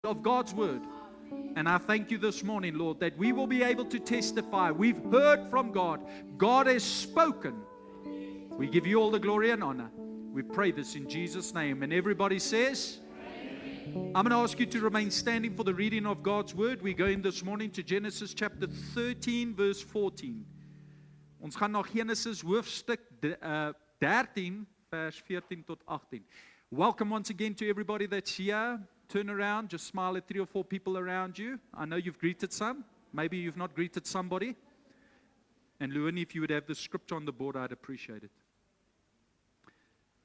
of God's word. And I thank you this morning, Lord, that we will be able to testify. We've heard from God. God has spoken. We give you all the glory and honor. We pray this in Jesus' name. And everybody says, I'm going to ask you to remain standing for the reading of God's word. We go in this morning to Genesis chapter 13, verse 14. Ons gaan na Genesis hoofstuk 13, vers 14 tot 18. Welcome once again to everybody that's here. Turn around, just smile at 3 or 4 people around you. I know you've greeted some. Maybe you've not greeted somebody. And Luani, if you would have the scripture on the board, I'd appreciate it.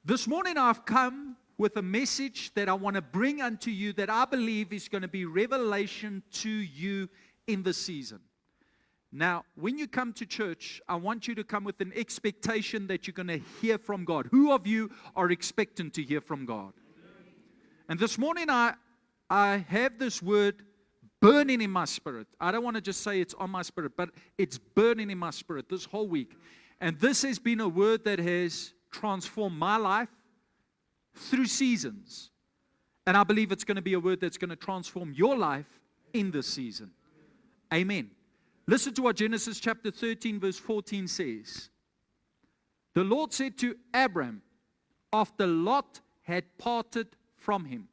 This morning I've come with a message that I want to bring unto you that I believe is going to be revelation to you in the season. Now, when you come to church, I want you to come with an expectation that you're going to hear from God. Who of you are expectant to hear from God? And this morning I have this word burning in my spirit. I don't want to just say it's on my spirit, but it's burning in my spirit this whole week. And this has been a word that has transformed my life through seasons. And I believe it's going to be a word that's going to transform your life in this season. Amen. Listen to what Genesis chapter 13 verse 14 says. The Lord said to Abram, after Lot had parted from him,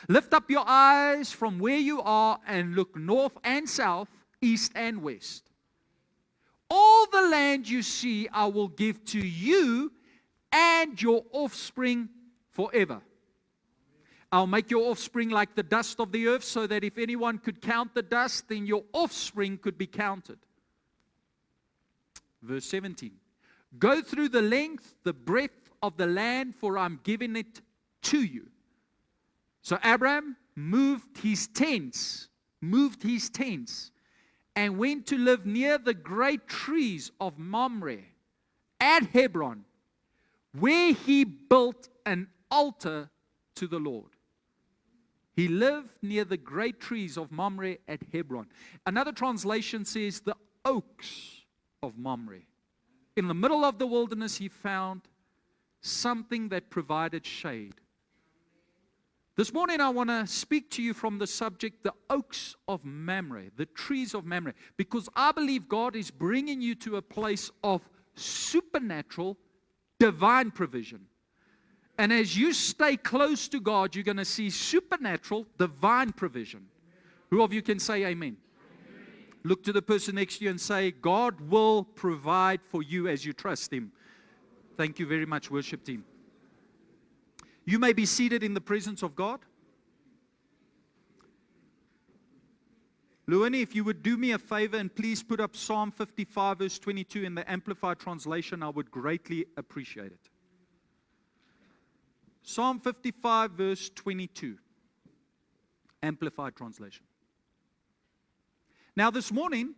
lift up your eyes from where you are and look north and south, east and west. All the land you see I will give to you and your offspring forever. I'll make your offspring like the dust of the earth, so that if anyone could count the dust, then your offspring could be counted. Verse 17. Go through the length, the breadth of the land, for I'm giving it to you. So Abraham moved his tents, and went to live near the great trees of Mamre at Hebron, where he built an altar to the Lord. He lived near the great trees of Mamre at Hebron. Another translation says the oaks of Mamre. In the middle of the wilderness, he found something that provided shade. This morning, I want to speak to you from the subject, the oaks of Mamre, the trees of Mamre, because I believe God is bringing you to a place of supernatural, divine provision. And as you stay close to God, you're going to see supernatural, divine provision. Who of you can say amen? Look to the person next to you and say, God will provide for you as you trust Him. Thank you very much, worship team. You may be seated in the presence of God. Luani, if you would do me a favor and please put up Psalm 55 verse 22 in the Amplified translation, I would greatly appreciate it. Psalm 55 verse 22, Amplified translation. Now this morning,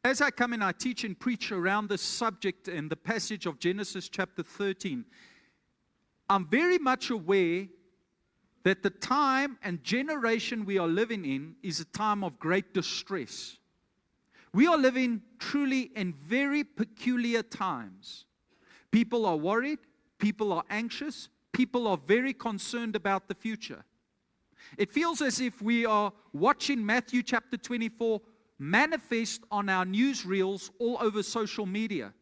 as I come and I teach and preach around this subject and the passage of Genesis chapter 13, I'm very much aware that the time and generation we are living in is a time of great distress. We are living truly in very peculiar times. People are worried, people are anxious, people are very concerned about the future. It feels as if we are watching Matthew chapter 24 manifest on our newsreels all over social media.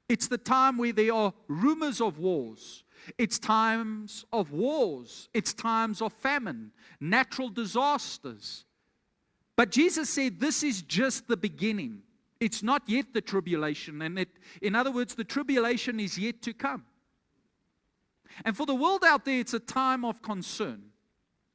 It's the time where there are rumors of wars. It's times of wars. It's times of famine, natural disasters. But Jesus said this is just the beginning. It's not yet the tribulation. And in other words, the tribulation is yet to come. And for the world out there, it's a time of concern.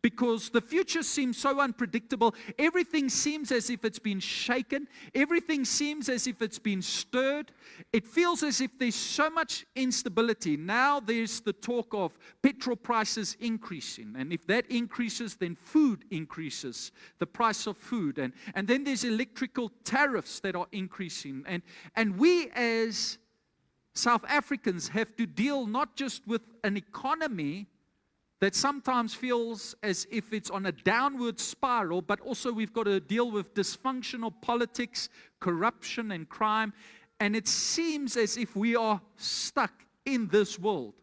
Because the future seems so unpredictable. Everything seems as if it's been shaken. Everything seems as if it's been stirred. It feels as if there's so much instability. Now there's the talk of petrol prices increasing. And if that increases, then food increases, the price of food. And then there's electrical tariffs that are increasing. And we as South Africans have to deal not just with an economy that sometimes feels as if it's on a downward spiral, but also we've got to deal with dysfunctional politics, corruption, and crime. And it seems as if we are stuck in this world.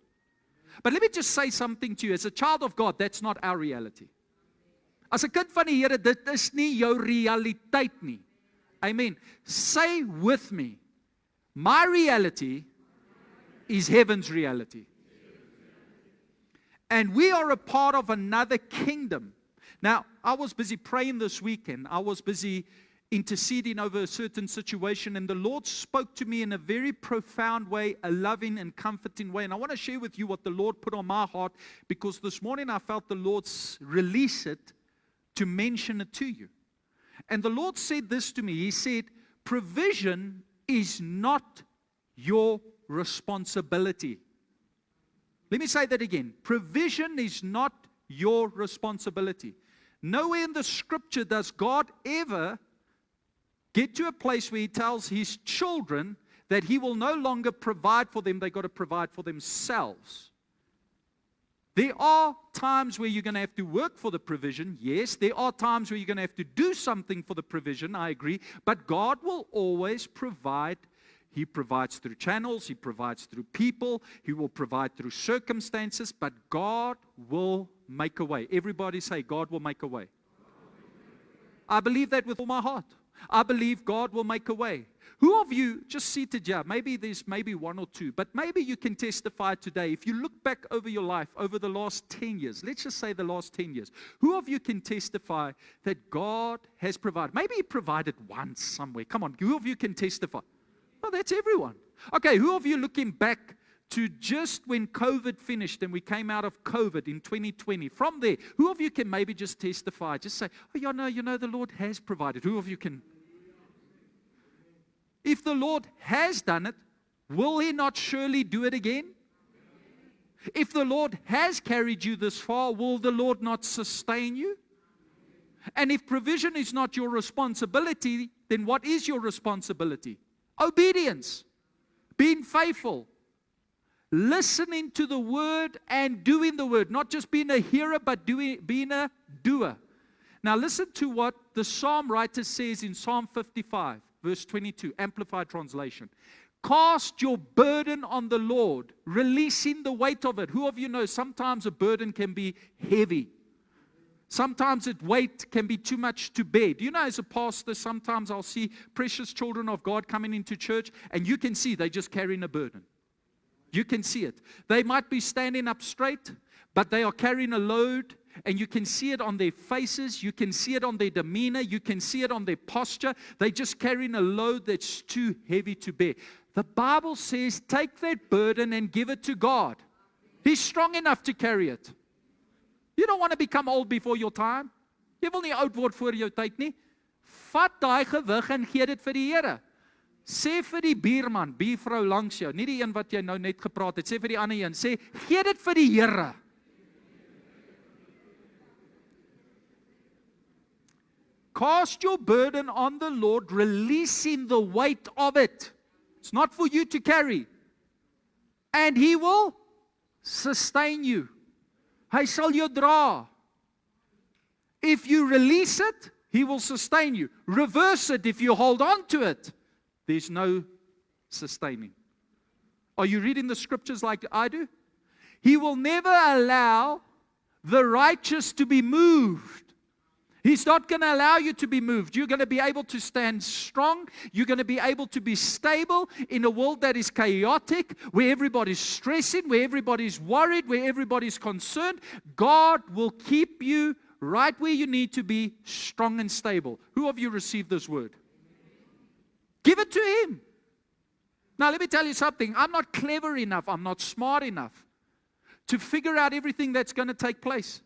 But let me just say something to you. As a child of God, that's not our reality. As 'n kind van die Here, dit is nie jou realiteit nie. Amen. Say with me, my reality is heaven's reality. And we are a part of another kingdom. Now, I was busy praying this weekend. I was busy interceding over a certain situation, and the Lord spoke to me in a very profound way, a loving and comforting way. And I want to share with you what the Lord put on my heart, because this morning I felt the Lord release it to mention it to you. And the Lord said this to me. He said, provision is not your responsibility. Let me say that again. Provision is not your responsibility. Nowhere in the scripture does God ever get to a place where He tells His children that He will no longer provide for them. They've got to provide for themselves. There are times where you're going to have to work for the provision. Yes, there are times where you're going to have to do something for the provision. I agree. But God will always provide. He provides through channels. He provides through people. He will provide through circumstances. But God will make a way. Everybody say, God will make a way. I believe that with all my heart. I believe God will make a way. Who of you, just seated here, maybe there's maybe one or two, but maybe you can testify today. If you look back over your life, over the last 10 years, let's just say the last 10 years, who of you can testify that God has provided? Maybe He provided once somewhere. Come on, who of you can testify? Well, that's everyone. Okay, who of you looking back to just when COVID finished and we came out of COVID in 2020? From there, who of you can maybe just testify? Just say, oh, you know, the Lord has provided. Who of you can? If the Lord has done it, will He not surely do it again? If the Lord has carried you this far, will the Lord not sustain you? And if provision is not your responsibility, then what is your responsibility? Obedience, being faithful, listening to the word and doing the word, not just being a hearer, but being a doer. Now listen to what the Psalm writer says in Psalm 55, verse 22, Amplified Translation. Cast your burden on the Lord, releasing the weight of it. Who of you know sometimes a burden can be heavy? Sometimes weight can be too much to bear. Do you know, as a pastor, sometimes I'll see precious children of God coming into church, and you can see they're just carrying a burden. You can see it. They might be standing up straight, but they are carrying a load, and you can see it on their faces. You can see it on their demeanor. You can see it on their posture. They're just carrying a load that's too heavy to bear. The Bible says, take that burden and give it to God. He's strong enough to carry it. You don't want to become old before your time. Jy wil nie oud word voor jou tyd nie. Vat daai gewig en gee dit vir die Here. Sê vir die buurman, buurvrou langs jou, nie die een wat jy nou net gepraat het, sê vir die ander een, sê, gee dit vir die Here. Cast your burden on the Lord, releasing the weight of it. It's not for you to carry. And He will sustain you. Hy sal jou dra. If you release it, He will sustain you. Reverse it, if you hold on to it, there's no sustaining. Are you reading the scriptures like I do? He will never allow the righteous to be moved. He's not going to allow you to be moved. You're going to be able to stand strong. You're going to be able to be stable in a world that is chaotic, where everybody's stressing, where everybody's worried, where everybody's concerned. God will keep you right where you need to be, strong and stable. Who of you received this word? Give it to Him. Now, let me tell you something. I'm not clever enough. I'm not smart enough to figure out everything that's going to take place.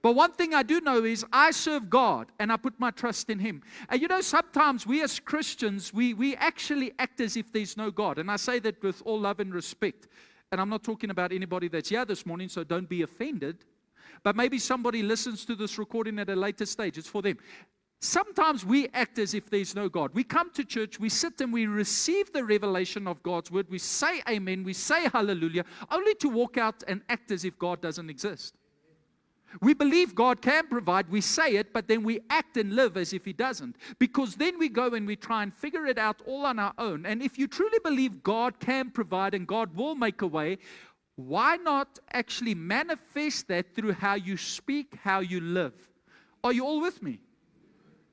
But one thing I do know is I serve God and I put my trust in Him. And you know, sometimes we as Christians, we actually act as if there's no God. And I say that with all love and respect. And I'm not talking about anybody that's here this morning, so don't be offended. But maybe somebody listens to this recording at a later stage. It's for them. Sometimes we act as if there's no God. We come to church, we sit and we receive the revelation of God's word. We say amen, we say hallelujah, only to walk out and act as if God doesn't exist. We believe God can provide, we say it, but then we act and live as if He doesn't. Because then we go and we try and figure it out all on our own. And if you truly believe God can provide and God will make a way, why not actually manifest that through how you speak, how you live? Are you all with me?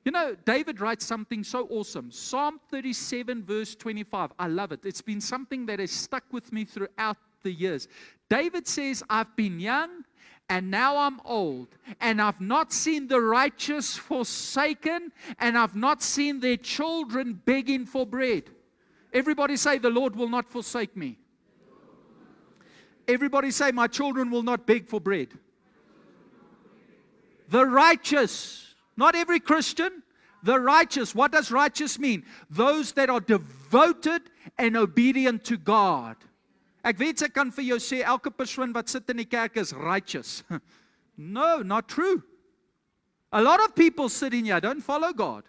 You know, David writes something so awesome. Psalm 37, verse 25. I love it. It's been something that has stuck with me throughout the years. David says, I've been young, and now I'm old, and I've not seen the righteous forsaken, and I've not seen their children begging for bread. Everybody say, the Lord will not forsake me. Everybody say, my children will not beg for bread. The righteous, not every Christian, the righteous. What does righteous mean? Those that are devoted and obedient to God. Ek weet ek kan vir jou sê, elke persoon wat sit in die kerk is righteous. No, not true. A lot of people sitting here don't follow God.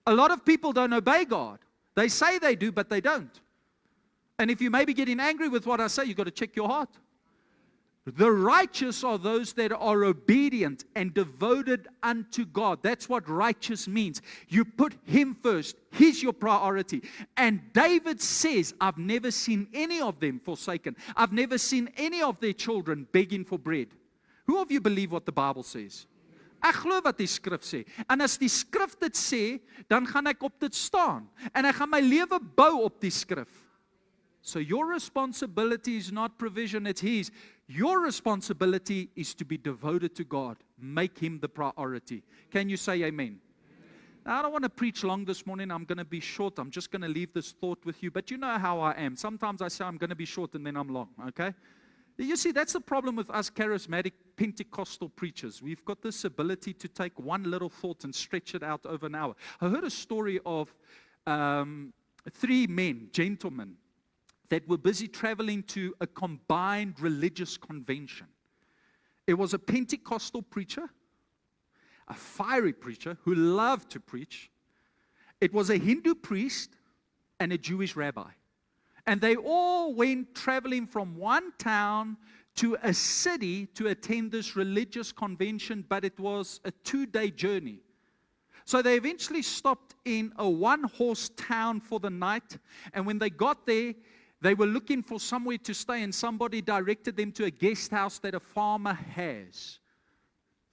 A lot of people don't obey God. They say they do, but they don't. And if you may be getting angry with what I say, you've got to check your heart. The righteous are those that are obedient and devoted unto God. That's what righteous means. You put Him first. He's your priority. And David says, I've never seen any of them forsaken. I've never seen any of their children begging for bread. Who of you believe what the Bible says? Ek glo wat die skrif sê. En as die skrif dit sê, dan gaan ek op dit staan. En ek gaan my lewe bou op die skrif. So your responsibility is not provision, it's His. Your responsibility is to be devoted to God. Make Him the priority. Can you say amen? Now, I don't want to preach long this morning. I'm going to be short. I'm just going to leave this thought with you. But you know how I am. Sometimes I say I'm going to be short and then I'm long, okay? You see, that's the problem with us charismatic Pentecostal preachers. We've got this ability to take one little thought and stretch it out over an hour. I heard a story of 3 men, gentlemen, that were busy traveling to a combined religious convention. It was a Pentecostal preacher, a fiery preacher who loved to preach. It was a Hindu priest and a Jewish rabbi. And they all went traveling from one town to a city to attend this religious convention, but it was a 2-day journey. So they eventually stopped in a 1-horse town for the night, and when they got there, they were looking for somewhere to stay, and somebody directed them to a guest house that a farmer has.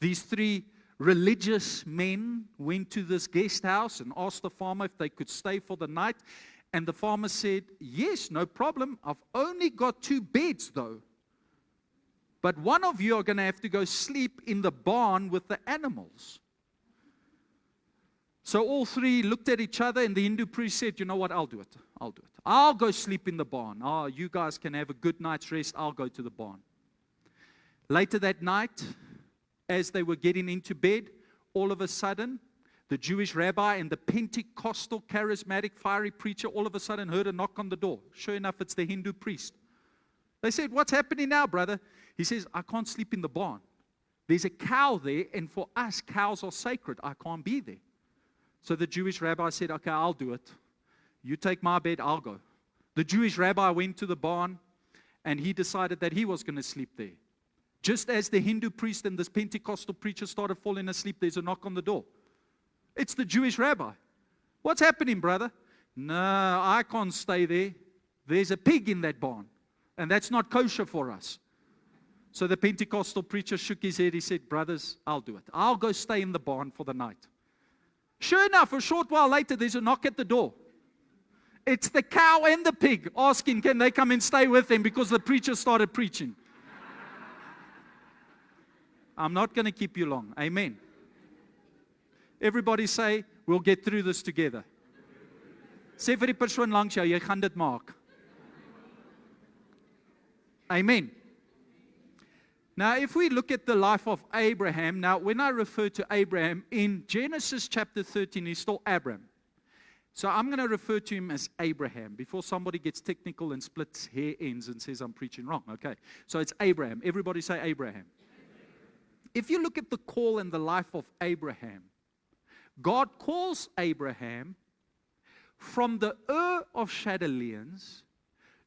These 3 religious men went to this guest house and asked the farmer if they could stay for the night. And the farmer said, yes, no problem. I've only got 2 beds though. But one of you are going to have to go sleep in the barn with the animals. So all 3 looked at each other, and the Hindu priest said, you know what, I'll do it. I'll do it. I'll go sleep in the barn. Oh, you guys can have a good night's rest. I'll go to the barn. Later that night, as they were getting into bed, all of a sudden, the Jewish rabbi and the Pentecostal charismatic fiery preacher all of a sudden heard a knock on the door. Sure enough, it's the Hindu priest. They said, what's happening now, brother? He says, I can't sleep in the barn. There's a cow there, and for us, cows are sacred. I can't be there. So the Jewish rabbi said, okay, I'll do it. You take my bed, I'll go. The Jewish rabbi went to the barn, and he decided that he was going to sleep there. Just as the Hindu priest and this Pentecostal preacher started falling asleep, there's a knock on the door. It's the Jewish rabbi. What's happening, brother? No, I can't stay there. There's a pig in that barn, and that's not kosher for us. So the Pentecostal preacher shook his head. He said, brothers, I'll do it. I'll go stay in the barn for the night. Sure enough, a short while later, there's a knock at the door. It's the cow and the pig asking, can they come and stay with them, because the preacher started preaching. I'm not going to keep you long. Amen. Everybody say, we'll get through this together. Sê vir die persoon langs jou, jy gaan dit maak. Amen. Now, if we look at the life of Abraham, now when I refer to Abraham, in Genesis chapter 13, he's still Abram. So I'm going to refer to him as Abraham, before somebody gets technical and splits hair ends and says I'm preaching wrong. Okay, so it's Abraham. Everybody say Abraham. If you look at the call and the life of Abraham, God calls Abraham from the Ur of Chaldeans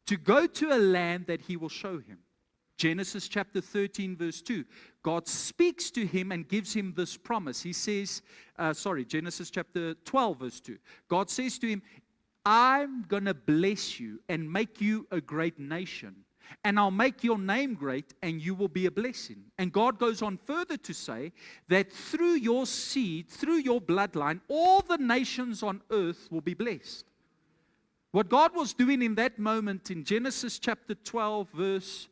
to go to a land that He will show him. Genesis chapter 13 verse 2. God speaks to him and gives him this promise. He says, Genesis chapter 12 verse 2. God says to him, I'm going to bless you and make you a great nation. and I'll make your name great, and you will be a blessing. And God goes on further to say that through your seed, through your bloodline, all the nations on earth will be blessed. What God was doing in that moment in Genesis chapter 12, verse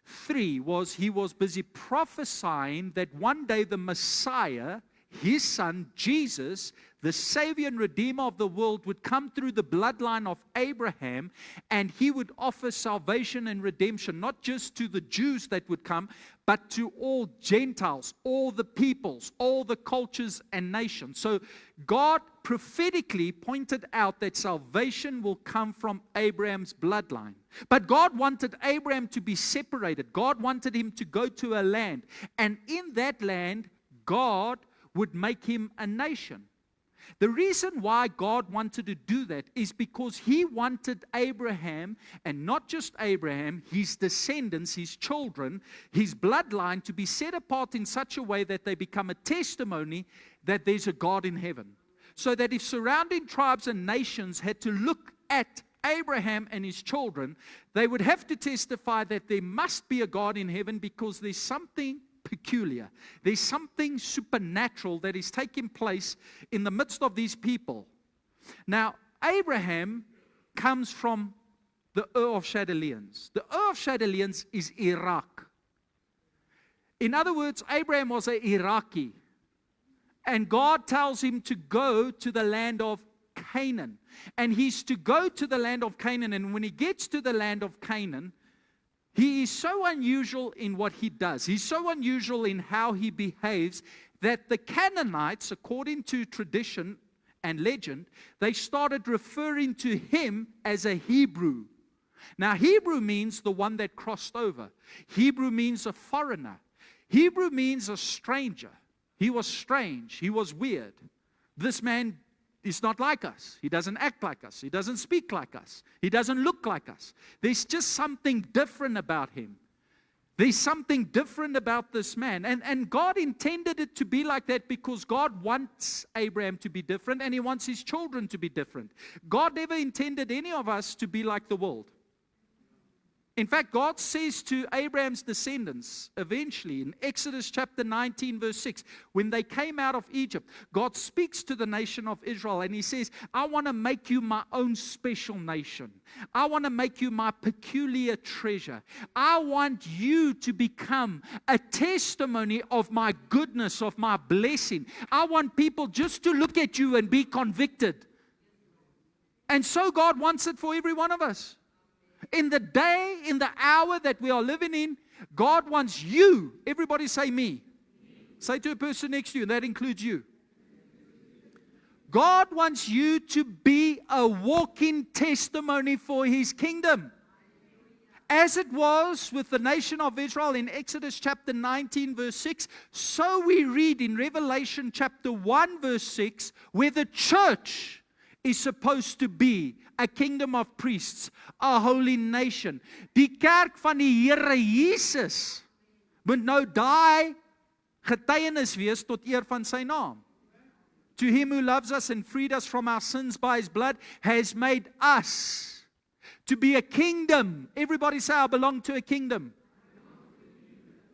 3, was He was busy prophesying that one day the Messiah, His Son, Jesus, the Savior and Redeemer of the world, would come through the bloodline of Abraham, and He would offer salvation and redemption, not just to the Jews that would come, but to all Gentiles, all the peoples, all the cultures and nations. So God prophetically pointed out that salvation will come from Abraham's bloodline. But God wanted Abraham to be separated. God wanted him to go to a land, and in that land, God would make him a nation. The reason why God wanted to do that is because He wanted Abraham, and not just Abraham, his descendants, his children, his bloodline, to be set apart in such a way that they become a testimony that there's a God in heaven. So that if surrounding tribes and nations had to look at Abraham and his children, they would have to testify that there must be a God in heaven, because there's something peculiar. There's something supernatural that is taking place in the midst of these people. Now, Abraham comes from the Ur of Chaldeans. The Ur of Chaldeans is Iraq. In other words, Abraham was an Iraqi. And God tells him to go to the land of Canaan. And he's to go to the land of Canaan. And when he gets to the land of Canaan, he is so unusual in what he does. He's so unusual in how he behaves that the Canaanites, according to tradition and legend, they started referring to him as a Hebrew. Now, Hebrew means the one that crossed over. Hebrew means a foreigner. Hebrew means a stranger. He was strange. He was weird. This man is not like us. He doesn't act like us. He doesn't speak like us. He doesn't look like us. There's just something different about him. There's something different about this man. And God intended it to be like that because God wants Abraham to be different, and He wants his children to be different. God never intended any of us to be like the world. In fact, God says to Abraham's descendants, eventually, in Exodus chapter 19, verse 6, when they came out of Egypt, God speaks to the nation of Israel, and He says, I want to make you my own special nation. I want to make you my peculiar treasure. I want you to become a testimony of my goodness, of my blessing. I want people just to look at you and be convicted. And so God wants it for every one of us. In the day, in the hour that we are living in, God wants you. Everybody say me. Say to a person next to you, and that includes you. God wants you to be a walking testimony for His kingdom. As it was with the nation of Israel in Exodus chapter 19, verse 6, so we read in Revelation chapter 1, verse 6, where the church is supposed to be a kingdom of priests, a holy nation. Die kerk van die Here Jesus moet nou daai getuienis wees tot eer van sy naam. To Him who loves us and freed us from our sins by His blood has made us to be a kingdom. Everybody say, I belong to a kingdom.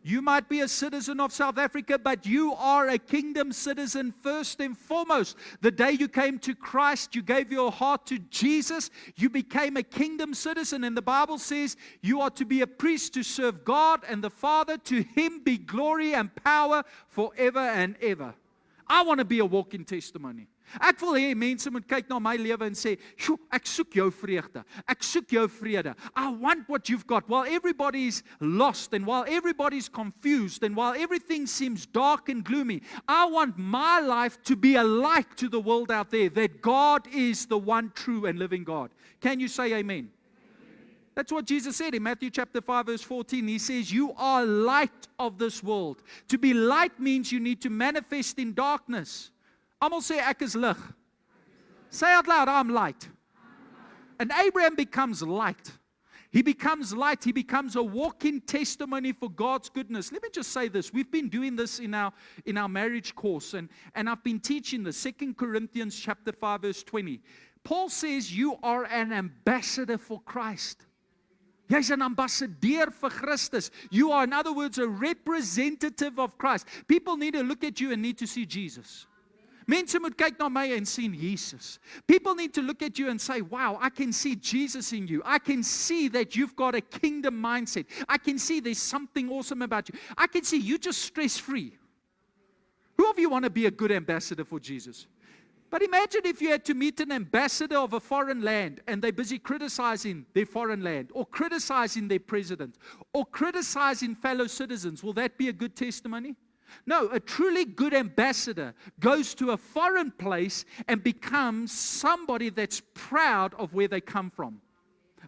You might be a citizen of South Africa, but you are a kingdom citizen first and foremost. The day you came to Christ, you gave your heart to Jesus, you became a kingdom citizen. And the Bible says you are to be a priest to serve God and the Father. To Him be glory and power forever and ever. I want to be a walking testimony. Ek wil hê mense moet kyk na my lewe en sê, "Sjoe, ek soek jou vreugde. Ek soek jou vrede. I want what you've got." While everybody's lost and while everybody's confused and while everything seems dark and gloomy, I want my life to be a light to the world out there that God is the one true and living God. Can you say amen? That's what Jesus said in Matthew chapter 5 verse 14. He says, you are light of this world. To be light means you need to manifest in darkness. Almal sê ek is lig. Say out loud, I'm light. And Abraham becomes light. He becomes light. He becomes a walking testimony for God's goodness. Let me just say this. We've been doing this in our marriage course. And I've been teaching the 2 Corinthians chapter 5 verse 20. Paul says you are an ambassador for Christ. Jy's 'n ambassadeur vir Christus. You are, in other words, a representative of Christ. People need to look at you and need to see Jesus. Mense moet kyk na my en sien Jesus. People need to look at you and say, wow, I can see Jesus in you. I can see that you've got a kingdom mindset. I can see there's something awesome about you. I can see you just stress-free. Who of you want to be a good ambassador for Jesus? But imagine if you had to meet an ambassador of a foreign land and they're busy criticizing their foreign land or criticizing their president or criticizing fellow citizens. Will that be a good testimony? No, a truly good ambassador goes to a foreign place and becomes somebody that's proud of where they come from.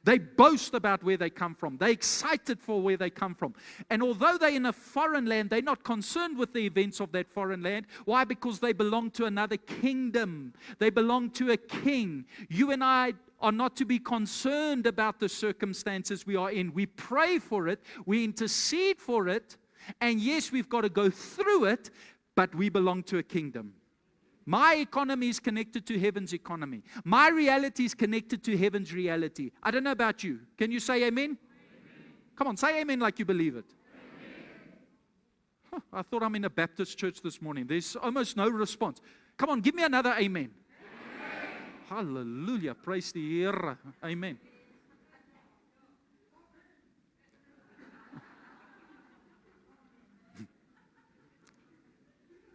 They boast about where they come from. They're excited for where they come from. And although they're in a foreign land, they're not concerned with the events of that foreign land. Why? Because they belong to another kingdom. They belong to a king. You and I are not to be concerned about the circumstances we are in. We pray for it. We intercede for it. And yes, we've got to go through it, but we belong to a kingdom. My economy is connected to heaven's economy. My reality is connected to heaven's reality. I don't know about you. Can you say amen? Amen. Come on, say amen like you believe it. I thought I'm in a Baptist church this morning. There's almost no response. Come on, give me another amen. Hallelujah. Praise the Here. Amen.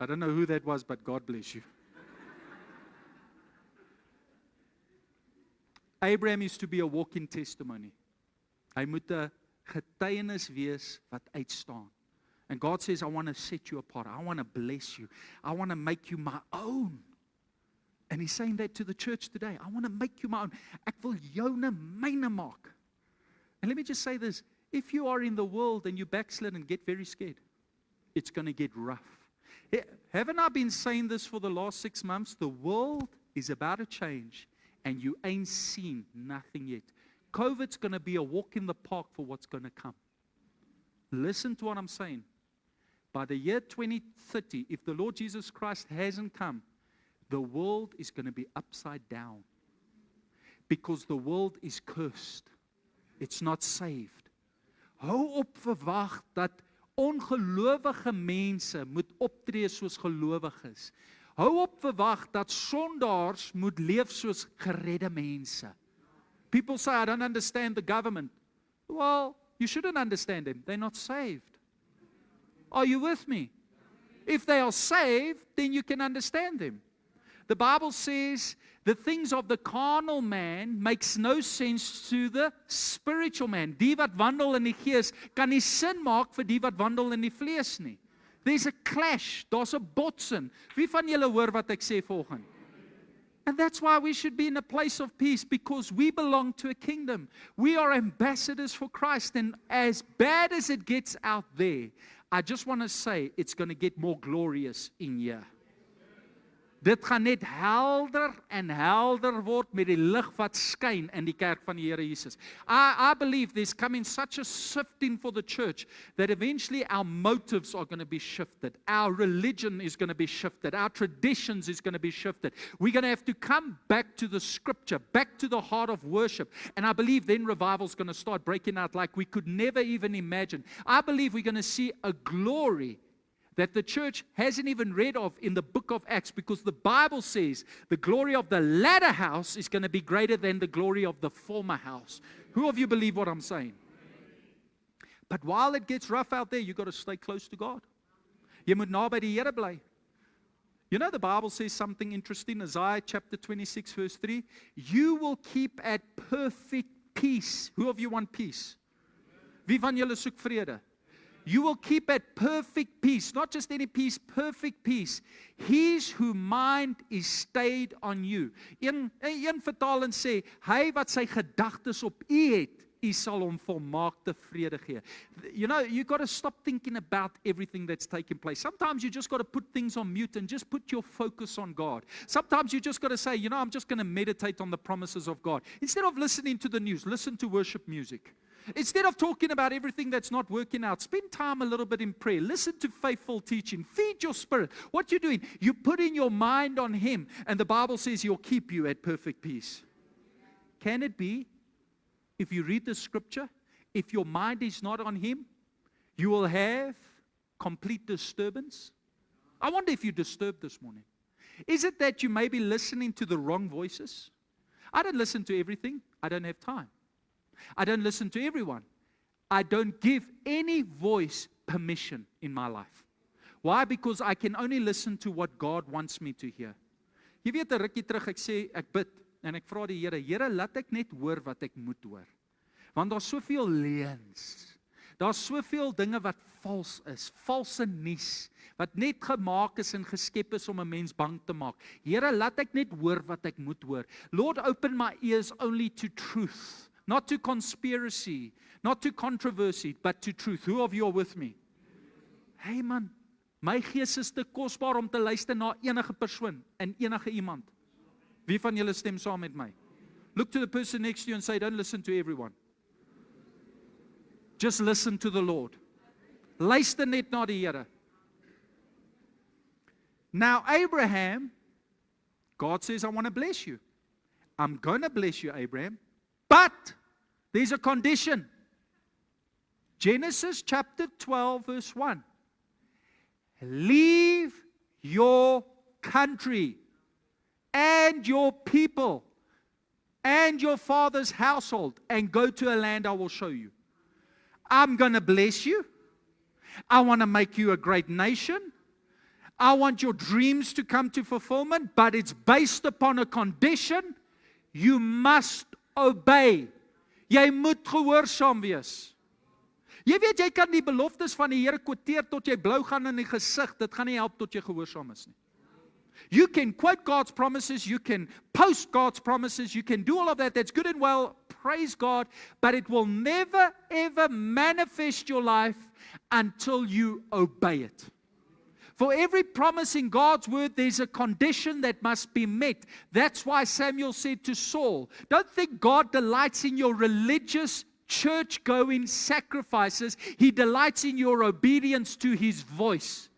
I don't know who that was, but God bless you. Abraham is to be a walking testimony. Hy moet 'n getuienis wees wat uitstaan. And God says, I want to set you apart. I want to bless you. I want to make you my own. And He's saying that to the church today. I want to make you my own. Ek wil joune myne maak. And let me just say this. If you are in the world and you backslid and get very scared, it's going to get rough. Haven't I been saying this for the last 6 months? The world is about to change. And you ain't seen nothing yet. COVID's going to be a walk in the park for what's going to come. Listen to what I'm saying. By the year 2030, if the Lord Jesus Christ hasn't come, the world is going to be upside down. Because the world is cursed. It's not saved. Hou op verwag dat ongelowige mense moet optree soos gelowiges. Hou op verwag dat sondaars moet leef soos geredde mense. People say, I don't understand the government. Well, you shouldn't understand them. They're not saved. Are you with me? If they are saved, then you can understand them. The Bible says the things of the carnal man makes no sense to the spiritual man. Die wat wandel in die gees kan nie sin maak vir die wat wandel in die vlees nie. There's a clash, daar's 'n botsing. Wie van julle hoor wat ek sê vanoggend? And that's why we should be in a place of peace, because we belong to a kingdom. We are ambassadors for Christ, and as bad as it gets out there, I just want to say it's going to get more glorious in here. Dit gaan net helder en helder word met die lig wat skyn in die kerk van die Here Jesus. I believe there's coming such a shifting for the church that eventually our motives are going to be shifted. Our religion is going to be shifted. Our traditions is going to be shifted. We're going to have to come back to the scripture, back to the heart of worship. And I believe then revival's going to start breaking out like we could never even imagine. I believe we're going to see a glory that the church hasn't even read of in the book of Acts, because the Bible says the glory of the latter house is going to be greater than the glory of the former house. Who of you believe what I'm saying? But while it gets rough out there, you've got to stay close to God. Jy moet naby die Here bly. You know, the Bible says something interesting, Isaiah chapter 26 verse 3. You will keep at perfect peace. Who of you want peace? Wie van julle soek vrede? You will keep at perfect peace, not just any peace, perfect peace. His whose mind is stayed on you. Een vertaling sê, hy wat sy gedagtes op U het, U sal hom volmaakte vrede gee. You know, you got to stop thinking about everything that's taking place. Sometimes you just got to put things on mute and just put your focus on God. Sometimes you just got to say, you know, I'm just going to meditate on the promises of God. Instead of listening to the news, listen to worship music. Instead of talking about everything that's not working out, spend time a little bit in prayer. Listen to faithful teaching. Feed your spirit. What you're doing, you're putting your mind on Him. And the Bible says He'll keep you at perfect peace. Can it be, if you read the scripture, if your mind is not on Him, you will have complete disturbance. I wonder if you're disturbed this morning. Is it that you may be listening to the wrong voices? I don't listen to everything. I don't have time. I don't listen to everyone. I don't give any voice permission in my life. Why? Because I can only listen to what God wants me to hear. Jy weet, 'n rukkie terug, ek sê, ek bid, en ek vra die Here, Here, laat ek net hoor wat ek moet hoor. Want daar's soveel leuns. Daar's soveel dinge wat vals is, valse nuus, wat net gemaak is en geskep is om 'n mens bang te maak. Here, laat ek net hoor wat ek moet hoor. Lord, open my ears only to truth, not to conspiracy, not to controversy, but to truth. Who of you are with me? Hey man, my gees is te kosbaar om te luister na enige persoon en enige iemand. Wie van julle stem saam met my? Look to the person next to you and say, don't listen to everyone. Just listen to the Lord. Luister net na die Here. Now Abraham, God says, I want to bless you. I'm going to bless you, Abraham. But there's a condition. Genesis chapter 12 verse 1. Leave your country and your people and your father's household and go to a land I will show you. I'm going to bless you. I want to make you a great nation. I want your dreams to come to fulfillment, but it's based upon a condition. You must obey. Jy moet gehoorsaam wees. Jy weet, jy kan die beloftes van die Here quoteer tot jy blou gaan in die gesig. Dit gaan nie help tot jy gehoorsaam is nie. You can quote God's promises, you can post God's promises, you can do all of that. That's good and well, praise God, but it will never ever manifest your life until you obey it. For every promise in God's word, there's a condition that must be met. That's why Samuel said to Saul, don't think God delights in your religious church-going sacrifices. He delights in your obedience to His voice.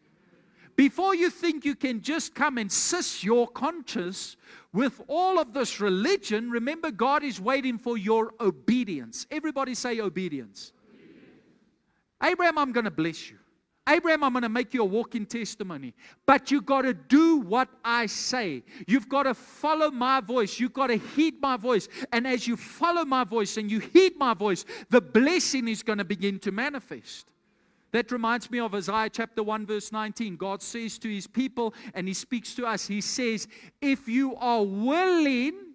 Before you think you can just come and sis your conscience with all of this religion, remember God is waiting for your obedience. Everybody say obedience. Abraham, I'm going to bless you. Abraham, I'm going to make you a walking testimony. But you've got to do what I say. You've got to follow my voice. You've got to heed my voice. And as you follow my voice and you heed my voice, the blessing is going to begin to manifest. That reminds me of Isaiah chapter 1 verse 19. God says to His people, and He speaks to us, He says, if you are willing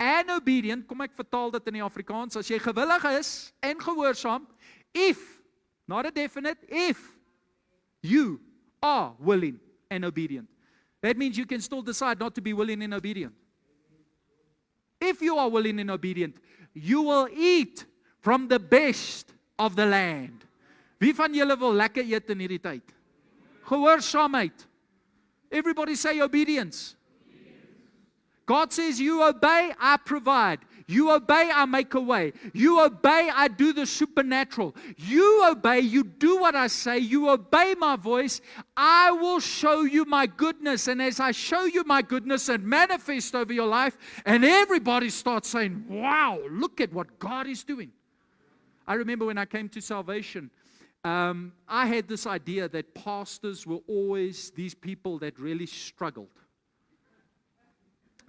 and obedient, kom ek vertaal dit in die Afrikaans, as jy gewillig is en gehoorsaam, if, not a definite, if you are willing and obedient. That means you can still decide not to be willing and obedient. If you are willing and obedient, you will eat from the best of the land. Wie van julle wil lekker eet in hierdie tyd? Gehoorsaamheid. Everybody say obedience. God says, you obey, I provide. You obey, I make a way. You obey, I do the supernatural. You obey, you do what I say. You obey my voice. I will show you my goodness. And as I show you my goodness and manifest over your life, and everybody starts saying, wow, look at what God is doing. I remember when I came to salvation, I had this idea that pastors were always these people that really struggled.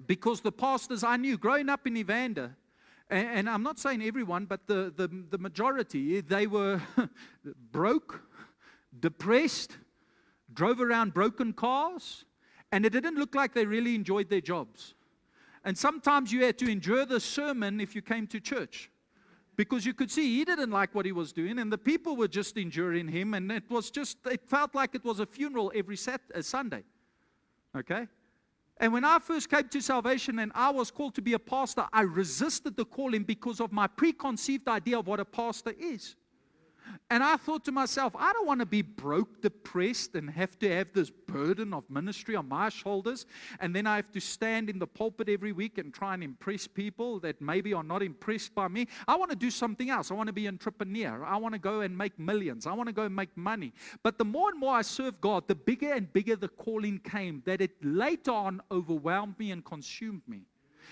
Because the pastors I knew growing up in Evander, and I'm not saying everyone, but the majority, they were broke, depressed, drove around broken cars, and it didn't look like they really enjoyed their jobs. And sometimes you had to endure the sermon if you came to church, because you could see he didn't like what he was doing, and the people were just enduring him, and it felt like it was a funeral every Sunday. Okay? And when I first came to salvation and I was called to be a pastor, I resisted the calling because of my preconceived idea of what a pastor is. And I thought to myself, I don't want to be broke, depressed, and have to have this burden of ministry on my shoulders. And then I have to stand in the pulpit every week and try and impress people that maybe are not impressed by me. I want to do something else. I want to be an entrepreneur. I want to go and make millions. I want to go and make money. But the more and more I serve God, the bigger and bigger the calling came, that it later on overwhelmed me and consumed me.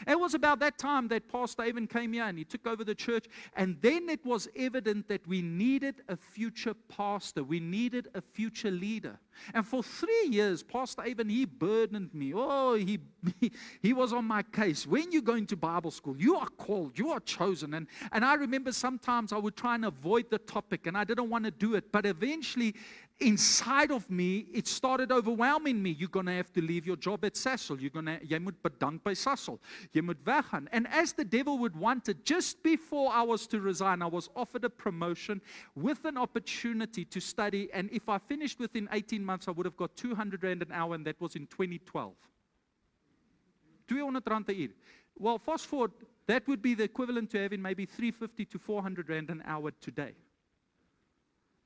It was about that time that Pastor Evan came here and he took over the church. And then it was evident that we needed a future pastor. We needed a future leader. And for 3 years, Pastor Evan, he burdened me. Oh, he was on my case. When you go into Bible school, you are called, you are chosen. And I remember sometimes I would try and avoid the topic and I didn't want to do it. But eventually, inside of me, it started overwhelming me. You're going to have to leave your job at Sasol. Jy moet bedank by Sasol. Jy moet weggaan. And as the devil would want it, just before I was to resign, I was offered a promotion with an opportunity to study. And if I finished within 18 months, I would have got 200 Rand an hour, and that was in 2012. 200 Rand a year. Well, fast forward, that would be the equivalent to having maybe 350 to 400 Rand an hour today.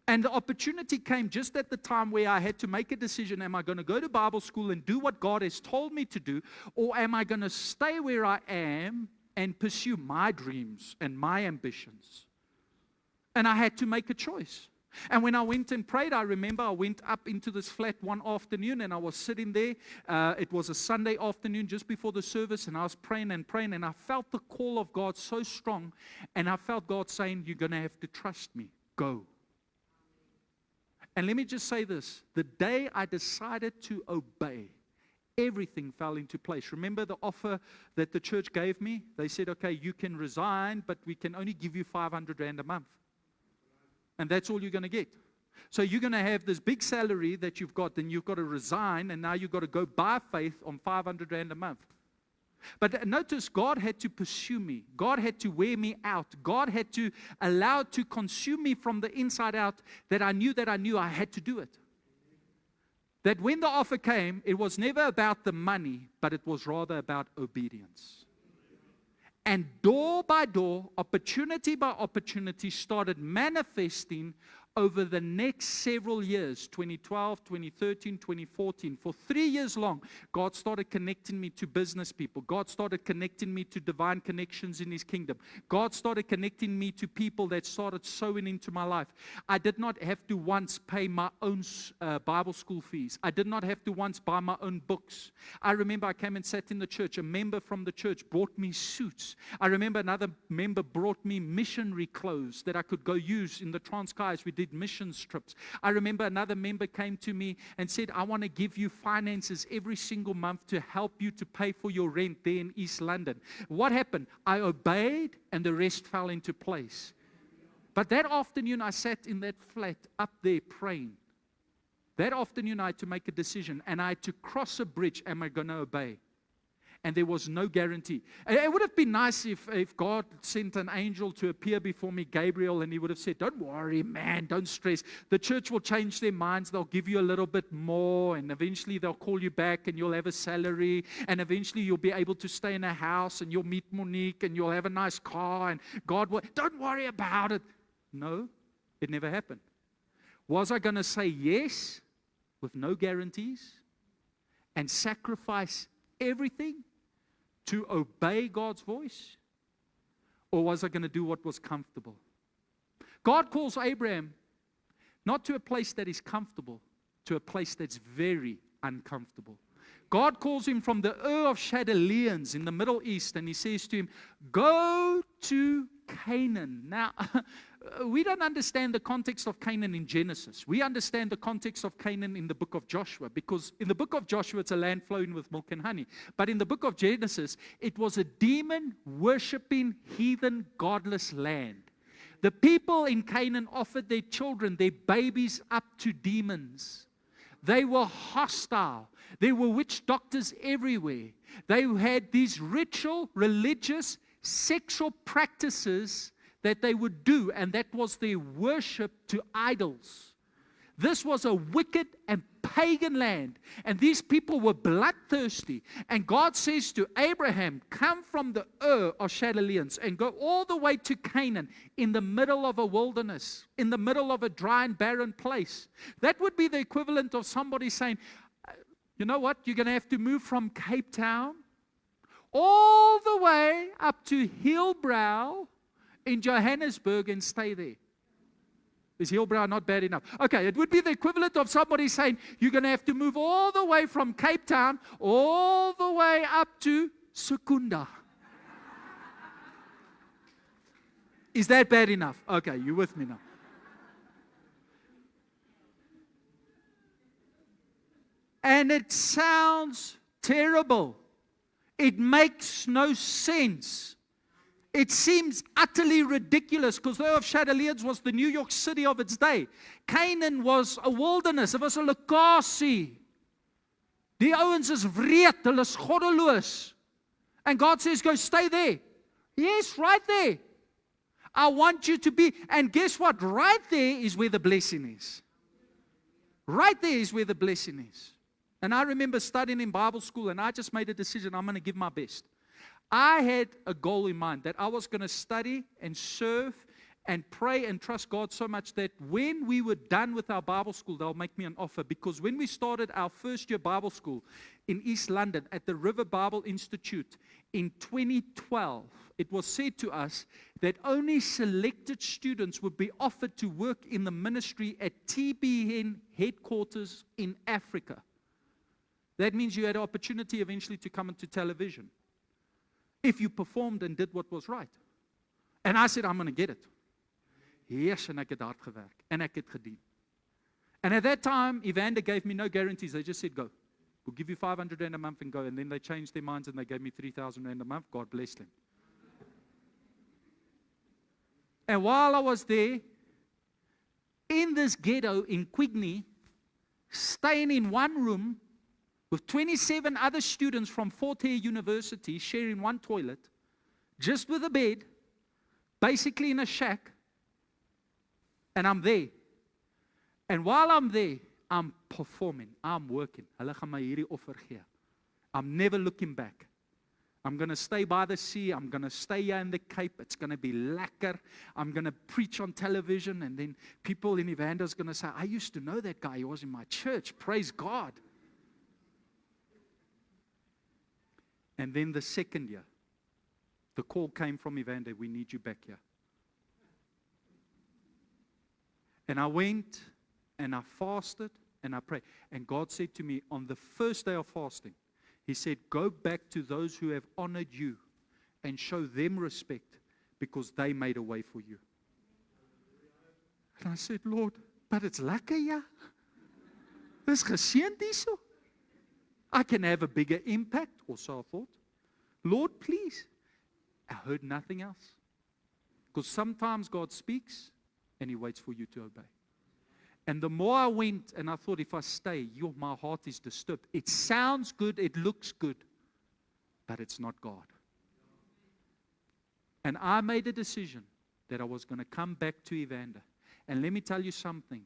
And the opportunity came just at the time where I had to make a decision. Am I going to go to Bible school and do what God has told me to do? Or am I going to stay where I am and pursue my dreams and my ambitions? And I had to make a choice. And when I went and prayed, I remember I went up into this flat one afternoon and I was sitting there. It was a Sunday afternoon just before the service, and I was praying and praying, and I felt the call of God so strong. And I felt God saying, you're going to have to trust me. Go. And let me just say this. The day I decided to obey, everything fell into place. Remember the offer that the church gave me? They said, okay, you can resign, but we can only give you 500 Rand a month. And that's all you're going to get. So you're going to have this big salary that you've got, then you've got to resign, and now you've got to go by faith on 500 Rand a month. But notice, God had to pursue me. God had to wear me out. God had to allow it to consume me from the inside out, that I knew I had to do it. That when the offer came, it was never about the money, but it was rather about obedience. And door by door, opportunity by opportunity started manifesting over the next several years, 2012, 2013, 2014. For 3 years long, God started connecting me to business people. God started connecting me to divine connections in His kingdom. God started connecting me to people that started sowing into my life. I did not have to once pay my own Bible school fees. I did not have to once buy my own books. I remember I came and sat in the church. A member from the church brought me suits. I remember another member brought me missionary clothes that I could go use in the Transkei as we did mission trips. I remember another member came to me and said, I want to give you finances every single month to help you to pay for your rent there in East London. What happened? I obeyed and the rest fell into place. But that afternoon I sat in that flat up there praying. That afternoon I had to make a decision, and I had to cross a bridge. Am I going to obey? And there was no guarantee. It would have been nice if God sent an angel to appear before me, Gabriel, and he would have said, don't worry, man, don't stress. The church will change their minds. They'll give you a little bit more, and eventually they'll call you back, and you'll have a salary, and eventually you'll be able to stay in a house, and you'll meet Monique, and you'll have a nice car, and God will, don't worry about it. No, it never happened. Was I going to say yes with no guarantees and sacrifice everything to obey God's voice? Or was I going to do what was comfortable? God calls Abraham not to a place that is comfortable, to a place that's very uncomfortable. God calls him from the Ur of Chaldeans in the Middle East, and He says to him, go to Canaan. Now, we don't understand the context of Canaan in Genesis. We understand the context of Canaan in the book of Joshua, because in the book of Joshua, it's a land flowing with milk and honey. But in the book of Genesis, it was a demon-worshipping, heathen, godless land. The people in Canaan offered their children, their babies, up to demons. They were hostile. There were witch doctors everywhere. They had these ritual, religious, sexual practices that they would do, and that was their worship to idols. This was a wicked and pagan land, and these people were bloodthirsty. And God says to Abraham, come from the Ur of Chaldeans and go all the way to Canaan, in the middle of a wilderness, in the middle of a dry and barren place. That would be the equivalent of somebody saying, you know what, you're going to have to move from Cape Town all the way up to Hillbrow in Johannesburg and stay there. Is Hillbrow not bad enough? Okay, it would be the equivalent of somebody saying, you're going to have to move all the way from Cape Town all the way up to Secunda. Is that bad enough? Okay, you with me now? And it sounds terrible. It makes no sense. It seems utterly ridiculous because though of Chandeliers was the New York City of its day, Canaan was a wilderness. It was a lokasie. Die ouens is wreed, hulle is goddeloos. And God says, go stay there. Yes, right there. I want you to be. And guess what? Right there is where the blessing is. Right there is where the blessing is. And I remember studying in Bible school, and I just made a decision, I'm going to give my best. I had a goal in mind that I was going to study and serve and pray and trust God so much that when we were done with our Bible school, they'll make me an offer. Because when we started our first year Bible school in East London at the River Bible Institute in 2012, it was said to us that only selected students would be offered to work in the ministry at TBN headquarters in Africa. That means you had an opportunity eventually to come into television if you performed and did what was right. And I said, I'm going to get it. Yes, en ek het hard gewerk. En ek het gedien. And at that time, Evander gave me no guarantees. They just said, go. We'll give you 500 rand a month and go. And then they changed their minds and they gave me 3,000 rand a month. God bless them. And while I was there, in this ghetto in Quigney, staying in one room with 27 other students from Fort Hare University, sharing one toilet, just with a bed, basically in a shack, and I'm there. And while I'm there, I'm performing, I'm working. Hulle gaan my hierdie offer gee. I'm never looking back. I'm going to stay by the sea. I'm going to stay here in the Cape. It's going to be lekker. I'm going to preach on television. And then people in Evander's going to say, I used to know that guy. He was in my church. Praise God. And then the second year, the call came from Evander. We need you back here. And I went and I fasted and I prayed. And God said to me on the first day of fasting, He said, go back to those who have honored you and show them respect because they made a way for you. And I said, Lord, but it's lekker, ja. Dis geseend hierso. I can have a bigger impact, or so I thought. Lord, please. I heard nothing else. Because sometimes God speaks and He waits for you to obey. And the more I went, and I thought, if I stay, my heart is disturbed. It sounds good, it looks good, but it's not God. And I made a decision that I was going to come back to Evander. And let me tell you something.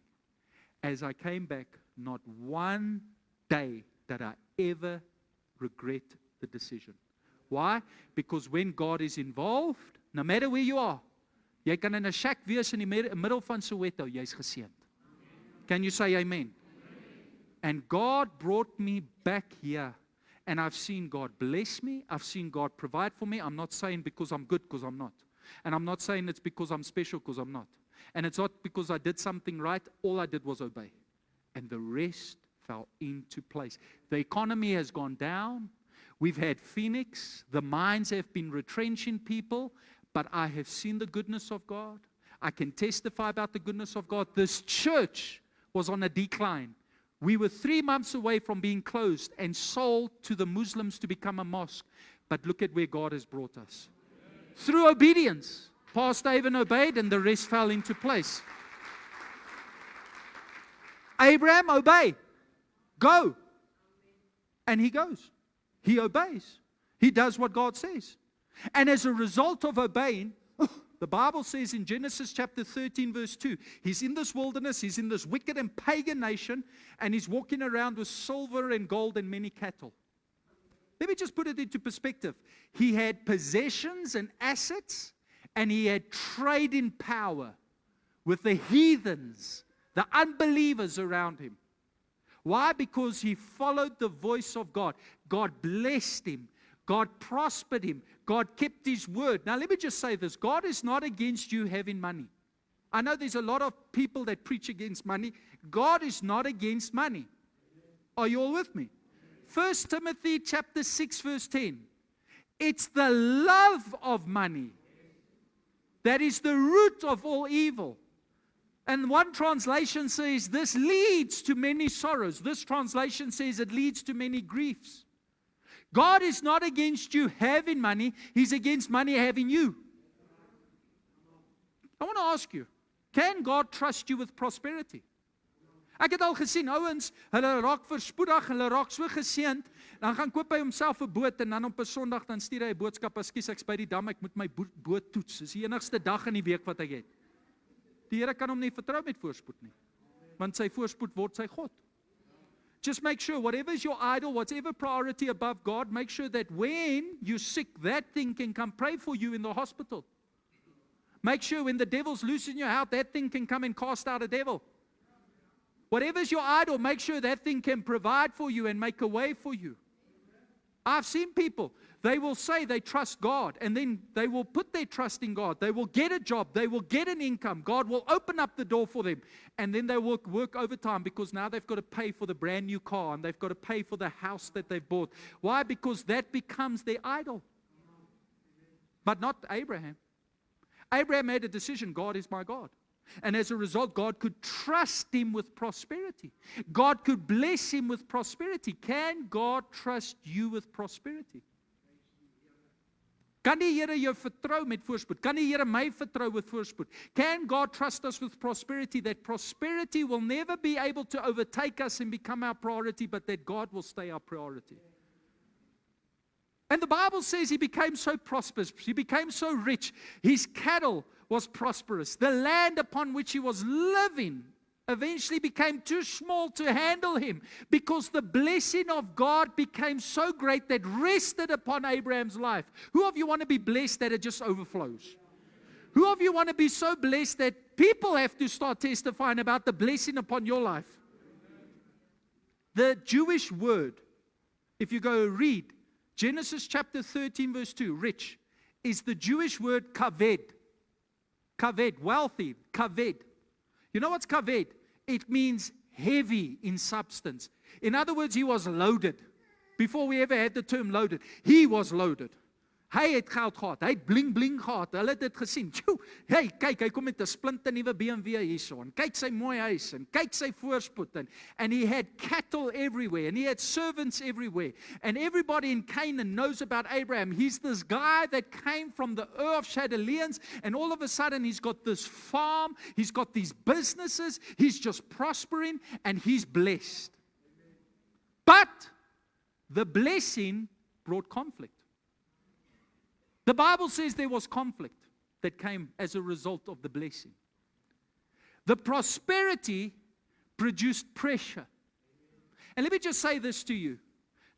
As I came back, not one day did I ever regret the decision. Why? Because when God is involved, no matter where you are, jy kan in 'n shack wees in die middel van Soweto, jy's geseënd. Can you say amen? And God brought me back here. And I've seen God bless me. I've seen God provide for me. I'm not saying because I'm good, because I'm not. And I'm not saying it's because I'm special, because I'm not. And it's not because I did something right. All I did was obey. And the rest fell into place. The economy has gone down. We've had Phoenix. The mines have been retrenching people. But I have seen the goodness of God. I can testify about the goodness of God. This church was on a decline. We were 3 months away from being closed and sold to the Muslims to become a mosque. But look at where God has brought us. Through obedience. Pastor Avon obeyed and the rest fell into place. Abraham, obey. Go. And he goes. He obeys. He does what God says. And as a result of obeying, the Bible says in Genesis chapter 13 verse 2, he's in this wilderness, he's in this wicked and pagan nation, and he's walking around with silver and gold and many cattle. Let me just put it into perspective. He had possessions and assets, and he had trading power with the heathens, the unbelievers around him. Why? Because he followed the voice of God. God blessed him. God prospered him. God kept His word. Now, let me just say this. God is not against you having money. I know there's a lot of people that preach against money. God is not against money. Are you all with me? 1 Timothy chapter 6 verse 10. It's the love of money That is the root of all evil. And one translation says this leads to many sorrows. This translation says it leads to many griefs. God is not against you having money. He's against money having you. I want to ask you, can God trust you with prosperity? Ek het al gesien, ouens, hulle raak verspoedig, hulle raak so geseënd, dan gaan koop hy homself 'n boot en dan op 'n Sondag dan stuur hy 'n boodskap, ekskuus, ek's by die dam, ek moet my boot toets. Dis die enigste dag in die week wat ek het. Die Here kan hom nie vertrou met voorspoed nie, want sy voorspoed word sy God. Just make sure, whatever is your idol, whatever priority above God, make sure that when you're sick, that thing can come pray for you in the hospital. Make sure when the devil's loose in your house, that thing can come and cast out a devil. Whatever is your idol, make sure that thing can provide for you and make a way for you. I've seen people, they will say they trust God, and then they will put their trust in God. They will get a job, they will get an income. God will open up the door for them, and then they will work overtime because now they've got to pay for the brand new car, and they've got to pay for the house that they've bought. Why? Because that becomes their idol. But not Abraham. Abraham made a decision, God is my God. And as a result, God could trust him with prosperity. God could bless him with prosperity. Can God trust you with prosperity? Kan die Here jou vertrou met voorspoed? Kan die Here my vertrou with voorspoed? Can God trust us with prosperity? That prosperity will never be able to overtake us and become our priority, but that God will stay our priority. And the Bible says he became so prosperous, he became so rich, his cattle was prosperous. The land upon which he was living eventually became too small to handle him because the blessing of God became so great that rested upon Abraham's life. Who of you want to be blessed that it just overflows? Who of you want to be so blessed that people have to start testifying about the blessing upon your life? The Jewish word, if you go read Genesis chapter 13 verse 2, rich, is the Jewish word kaved. Kaved, wealthy, kaved. You know what's kaved? It means heavy in substance. In other words, he was loaded. Before we ever had the term loaded, he was loaded. Hy het geld gehad, hy het bling bling gehad, hulle het dit gesien. Hey, kyk, hy kom met 'n splinte nuwe BMW hierso, en kyk sy mooi huis, en kyk sy voorspoed, and he had cattle everywhere, and he had servants everywhere, and everybody in Canaan knows about Abraham. He's this guy that came from the Ur of Chaldeans, and all of a sudden he's got this farm, he's got these businesses, he's just prospering, and he's blessed. But the blessing brought conflict. The Bible says there was conflict that came as a result of the blessing. The prosperity produced pressure. And let me just say this to you.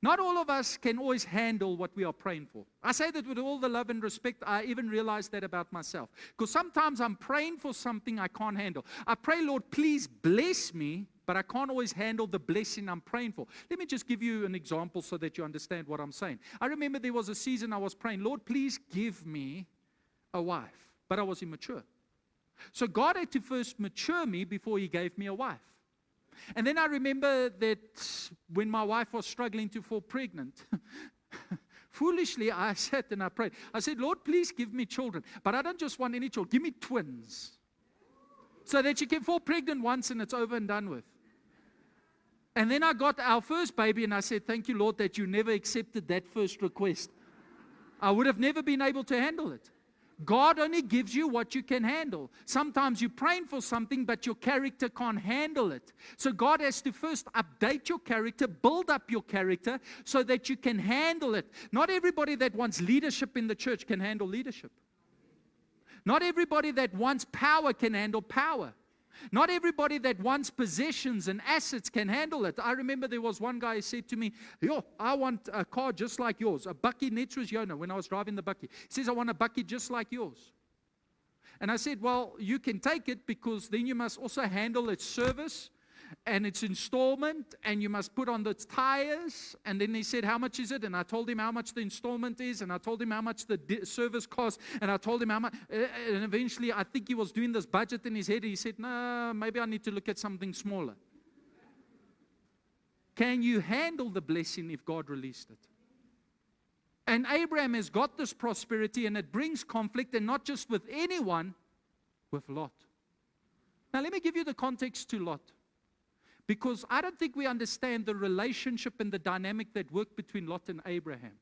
Not all of us can always handle what we are praying for. I say that with all the love and respect. I even realize that about myself. Because sometimes I'm praying for something I can't handle. I pray, Lord, please bless me, but I can't always handle the blessing I'm praying for. Let me just give you an example so that you understand what I'm saying. I remember there was a season I was praying, Lord, please give me a wife. But I was immature. So God had to first mature me before He gave me a wife. And then I remember that when my wife was struggling to fall pregnant, foolishly I sat and I prayed. I said, Lord, please give me children. But I don't just want any children. Give me twins. So that she can fall pregnant once and it's over and done with. And then I got our first baby and I said, thank you, Lord, that you never accepted that first request. I would have never been able to handle it. God only gives you what you can handle. Sometimes you're praying for something, but your character can't handle it. So God has to first update your character, build up your character, so that you can handle it. Not everybody that wants leadership in the church can handle leadership. Not everybody that wants power can handle power. Not everybody that wants possessions and assets can handle it. I remember there was one guy who said to me, yo, I want a car just like yours. A bakkie net soos joune when I was driving the bakkie. He says, I want a bakkie just like yours. And I said, well, you can take it because then you must also handle its service and its installment, and you must put on the tires. And then he said, how much is it? And I told him how much the installment is, and I told him how much the service costs, and I told him how much. And eventually, I think he was doing this budget in his head. He said, no, maybe I need to look at something smaller. Can you handle the blessing if God released it? And Abraham has got this prosperity, and it brings conflict, and not just with anyone, with Lot. Now, let me give you the context to Lot. Because I don't think we understand the relationship and the dynamic that worked between Lot and Abraham.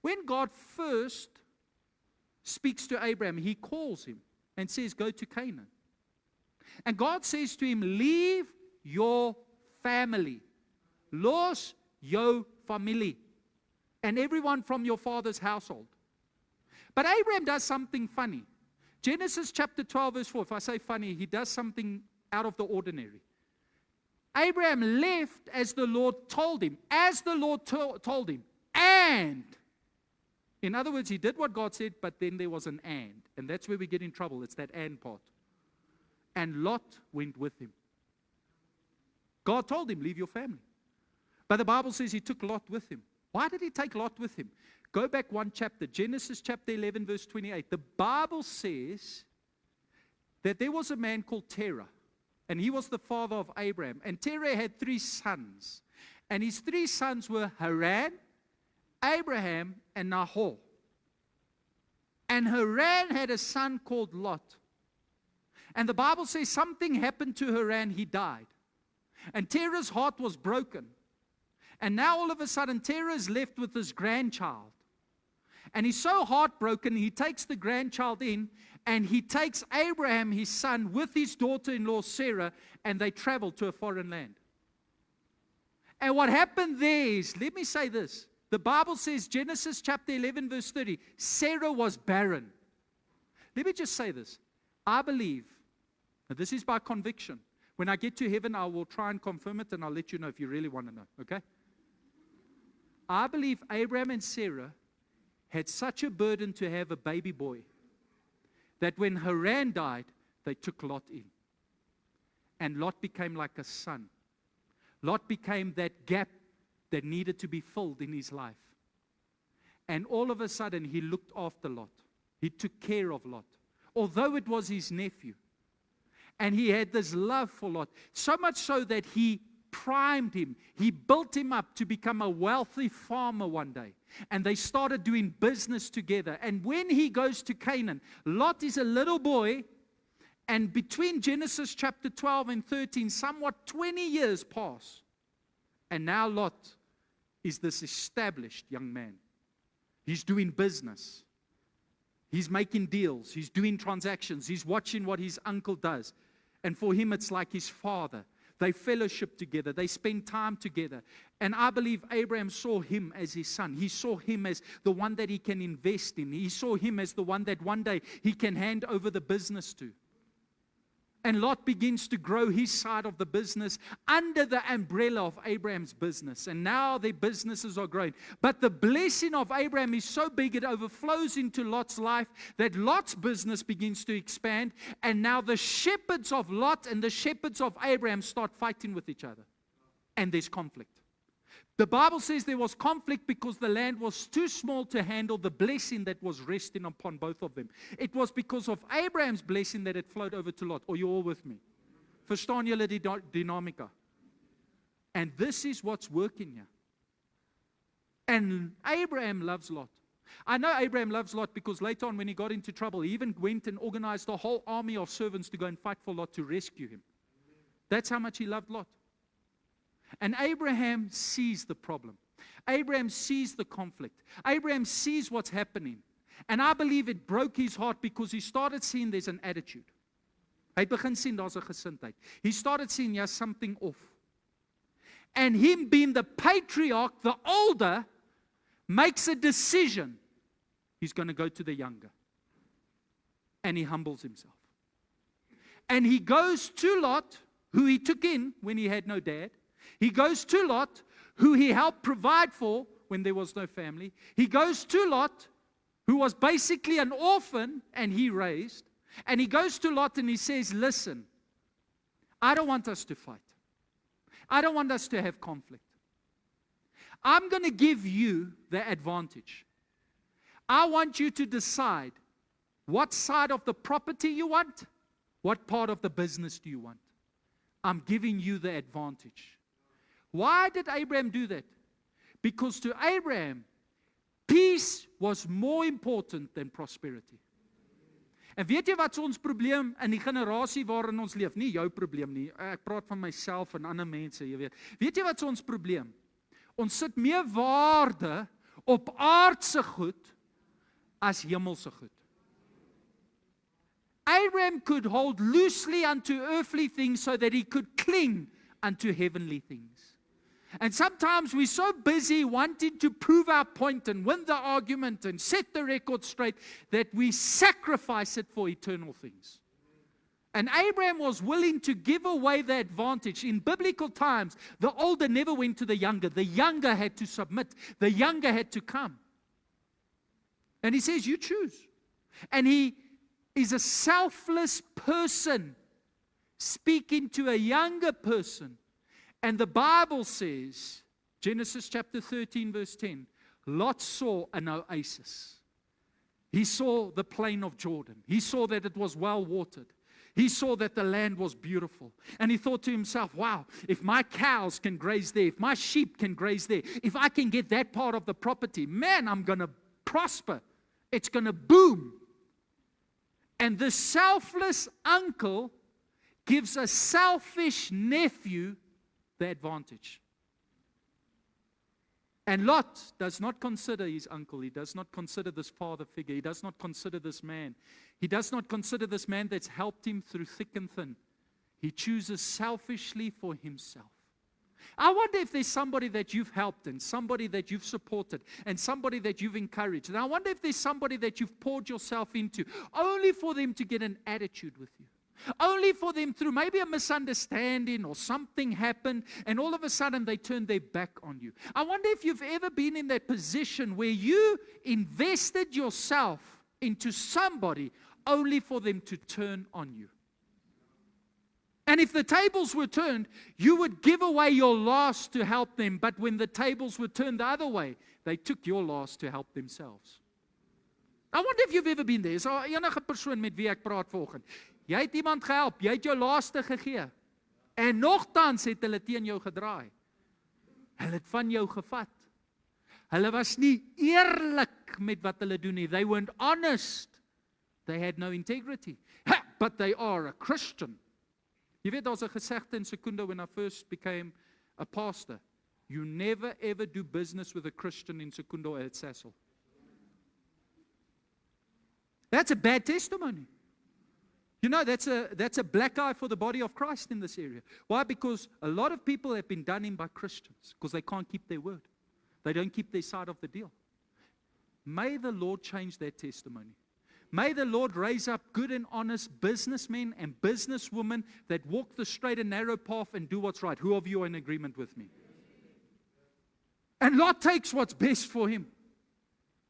When God first speaks to Abraham, he calls him and says, go to Canaan. And God says to him, leave your family. Los yo family. And everyone from your father's household. But Abraham does something funny. Genesis chapter 12 verse 4. If I say funny, he does something out of the ordinary. Abraham left as the Lord told him. As the Lord told him. And. In other words, he did what God said, but then there was an and. And that's where we get in trouble. It's that and part. And Lot went with him. God told him, leave your family. But the Bible says he took Lot with him. Why did he take Lot with him? Go back one chapter, Genesis chapter 11, verse 28. The Bible says that there was a man called Terah, and he was the father of Abraham. And Terah had 3 sons. And his 3 sons were Haran, Abraham, and Nahor. And Haran had a son called Lot. And the Bible says something happened to Haran, he died. And Terah's heart was broken. And now all of a sudden, Terah is left with his grandchild. And he's so heartbroken, he takes the grandchild in, and he takes Abraham, his son, with his daughter-in-law Sarah, and they travel to a foreign land. And what happened there is, let me say this. The Bible says, Genesis chapter 11, verse 30, Sarah was barren. Let me just say this. I believe, and this is by conviction. When I get to heaven, I will try and confirm it, and I'll let you know if you really want to know, okay? I believe Abraham and Sarah had such a burden to have a baby boy that when Haran died, they took Lot in. And Lot became like a son. Lot became that gap that needed to be filled in his life. And all of a sudden, he looked after Lot. He took care of Lot. Although it was his nephew. And he had this love for Lot. So much so that he primed him. He built him up to become a wealthy farmer one day. And they started doing business together. And when he goes to Canaan, Lot is a little boy. And between Genesis chapter 12 and 13, somewhat 20 years pass. And now Lot is this established young man. He's doing business. He's making deals. He's doing transactions. He's watching what his uncle does. And for him, it's like his father. They fellowship together. They spend time together. And I believe Abraham saw him as his son. He saw him as the one that he can invest in. He saw him as the one that one day he can hand over the business to. And Lot begins to grow his side of the business under the umbrella of Abraham's business. And now their businesses are growing. But the blessing of Abraham is so big, it overflows into Lot's life, that Lot's business begins to expand. And now the shepherds of Lot and the shepherds of Abraham start fighting with each other. And there's conflict. The Bible says there was conflict because the land was too small to handle the blessing that was resting upon both of them. It was because of Abraham's blessing that it flowed over to Lot. Are you all with me? Verstaan julle die dinamika? And this is what's working here. And Abraham loves Lot. I know Abraham loves Lot because later on when he got into trouble, he even went and organized a whole army of servants to go and fight for Lot to rescue him. That's how much he loved Lot. And Abraham sees the problem. Abraham sees the conflict. Abraham sees what's happening. And I believe it broke his heart because he started seeing there's an attitude. Hy begin sien daar's 'n gesindheid. He started seeing there's something off. And him being the patriarch, the older, makes a decision. He's going to go to the younger. And he humbles himself. And he goes to Lot, who he took in when he had no dad. He goes to Lot, who he helped provide for when there was no family. He goes to Lot, who was basically an orphan and he raised. And he goes to Lot and he says, listen, I don't want us to fight. I don't want us to have conflict. I'm going to give you the advantage. I want you to decide what side of the property you want, what part of the business do you want. I'm giving you the advantage. Why did Abraham do that? Because to Abraham, peace was more important than prosperity. En weet jy wat is ons probleem in die generasie waarin ons leef? Nie jou probleem nie, ek praat van myself en ander mense, jy weet. Weet jy wat is ons probleem? Ons sit meer waarde op aardse goed as hemelse goed. Abraham could hold loosely unto earthly things so that he could cling unto heavenly things. And sometimes we're so busy wanting to prove our point and win the argument and set the record straight that we sacrifice it for eternal things. And Abraham was willing to give away the advantage. In biblical times, the older never went to the younger. The younger had to submit. The younger had to come. And he says, you choose. And he is a selfless person speaking to a younger person. And the Bible says, Genesis chapter 13 verse 10, Lot saw an oasis. He saw the plain of Jordan. He saw that it was well watered. He saw that the land was beautiful. And he thought to himself, wow, if my cows can graze there, if my sheep can graze there, if I can get that part of the property, man, I'm going to prosper. It's going to boom. And the selfless uncle gives a selfish nephew the advantage. And Lot does not consider his uncle. He does not consider this father figure. He does not consider this man. He does not consider this man that's helped him through thick and thin. He chooses selfishly for himself. I wonder if there's somebody that you've helped and somebody that you've supported and somebody that you've encouraged. And I wonder if there's somebody that you've poured yourself into only for them to get an attitude with you. Only for them through maybe a misunderstanding or something happened and all of a sudden they turned their back on you. I wonder if you've ever been in that position where you invested yourself into somebody only for them to turn on you. And if the tables were turned, you would give away your last to help them. But when the tables were turned the other way, they took your last to help themselves. I wonder if you've ever been there. So enige persoon met wie ek praat vanoggend. Jy het iemand gehelp, jy het jou laaste gegee. En nogtans het hulle teen jou gedraai. Hulle het van jou gevat. Hulle was nie eerlik met wat hulle doen nie. They weren't honest. They had no integrity. But they are a Christian. Jy weet, daar's 'n gesegde in Secunda when I first became a pastor. You never ever do business with a Christian in Secunda or at Sasol. That's a bad testimony. You know, that's a black eye for the body of Christ in this area. Why? Because a lot of people have been done in by Christians because they can't keep their word. They don't keep their side of the deal. May the Lord change that testimony. May the Lord raise up good and honest businessmen and businesswomen that walk the straight and narrow path and do what's right. Who of you are in agreement with me? And Lot takes what's best for him.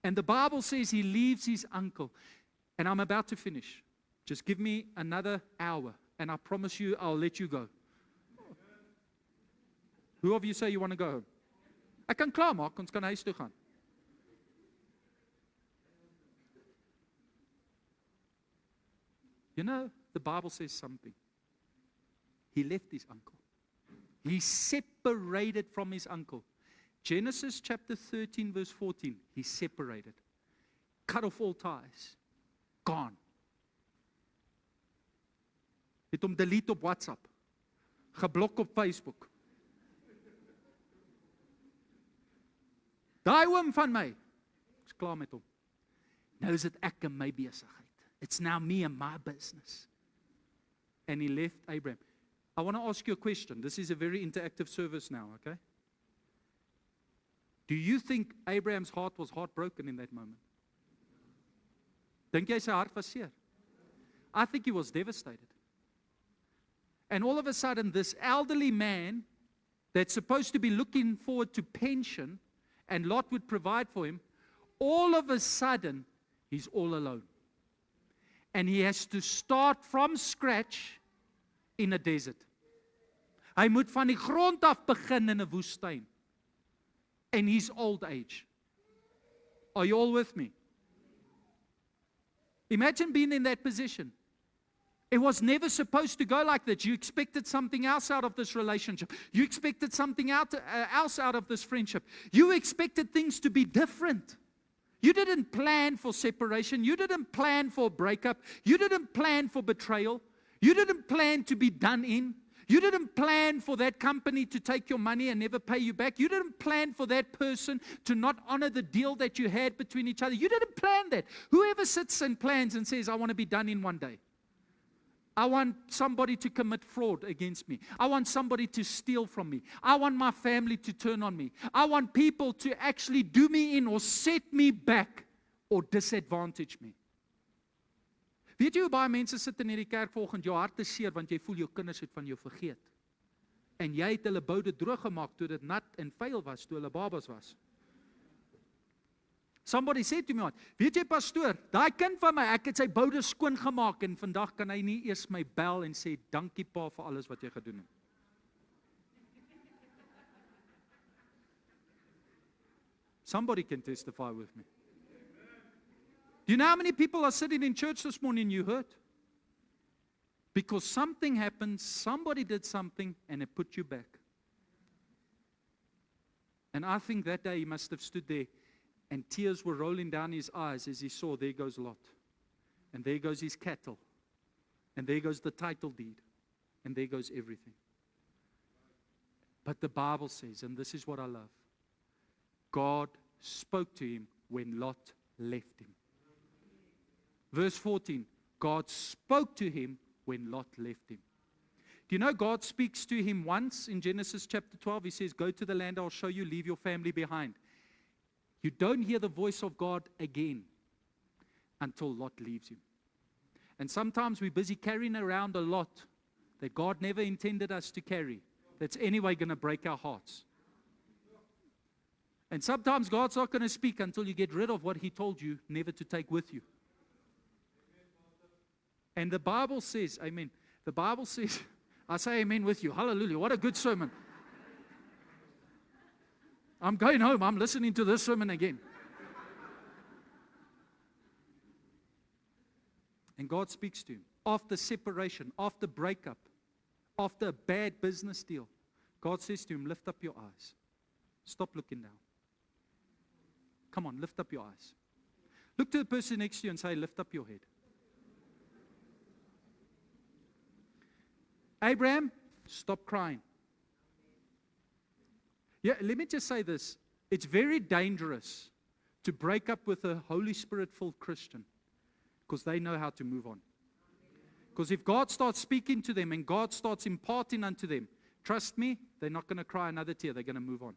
And the Bible says he leaves his uncle. And I'm about to finish. Just give me another hour, and I promise you I'll let you go. Who of you say you want to go home? Ek kan klaarmaak, ons kan huis toe gaan. You know, the Bible says something. He left his uncle. He separated from his uncle. Genesis chapter 13 verse 14. He separated. Cut off all ties. Gone. Het hom delete op WhatsApp. Geblok op Facebook. Daai oom van my. Ek's klaar met hom. Nou is dit ek en my besigheid. It's now me and my business. And he left Abraham. I want to ask you a question. This is a very interactive service now, okay? Do you think Abraham's heart was heartbroken in that moment? Dink jy sy hart was seer? I think he was devastated. And all of a sudden, this elderly man that's supposed to be looking forward to pension, and Lot would provide for him, all of a sudden, he's all alone. And he has to start from scratch in a desert. Hy moet van die grond af begin in 'n woestyn. In his old age. Are you all with me? Imagine being in that position. It was never supposed to go like that. You expected something else out of this relationship. You expected something else out of this friendship. You expected things to be different. You didn't plan for separation. You didn't plan for a breakup. You didn't plan for betrayal. You didn't plan to be done in. You didn't plan for that company to take your money and never pay you back. You didn't plan for that person to not honor the deal that you had between each other. You didn't plan that. Whoever sits and plans and says, I want to be done in one day. I want somebody to commit fraud against me. I want somebody to steal from me. I want my family to turn on me. I want people to actually do me in or set me back or disadvantage me. Weet jy hoe baie mense sit in hierdie kerk volgend, jou hart is seer, want jy voel jou kinders het van jou vergeet. En jy het hulle boude droog gemaak, toe dit nat en vuil was, toe hulle babas was. Somebody said to me, weet jy pastoor, daai kind van my, ek het sy boude skoon gemaak, en vandag kan hy nie eers my bel en sê, dankie pa vir alles wat jy gedoen het. Somebody can testify with me. Do you know how many people are sitting in church this morning you hurt? Because something happened, somebody did something, and it put you back. And I think that day he must have stood there, and tears were rolling down his eyes as he saw, there goes Lot. And there goes his cattle. And there goes the title deed. And there goes everything. But the Bible says, and this is what I love, God spoke to him when Lot left him. Verse 14, God spoke to him when Lot left him. Do you know God speaks to him once in Genesis chapter 12? He says, go to the land I'll show you, leave your family behind. You don't hear the voice of God again until Lot leaves you. And sometimes we're busy carrying around a lot that God never intended us to carry, that's anyway going to break our hearts. And sometimes God's not going to speak until you get rid of what he told you never to take with you. And the Bible says, amen. The Bible says, I say amen with you. Hallelujah. What a good sermon. I'm going home. I'm listening to this sermon again. And God speaks to him. After separation, after breakup, after a bad business deal, God says to him, lift up your eyes. Stop looking down. Come on, lift up your eyes. Look to the person next to you and say, lift up your head. Abraham, stop crying. Yeah, let me just say this. It's very dangerous to break up with a Holy Spirit-filled Christian because they know how to move on. Because if God starts speaking to them and God starts imparting unto them, trust me, they're not going to cry another tear. They're going to move on.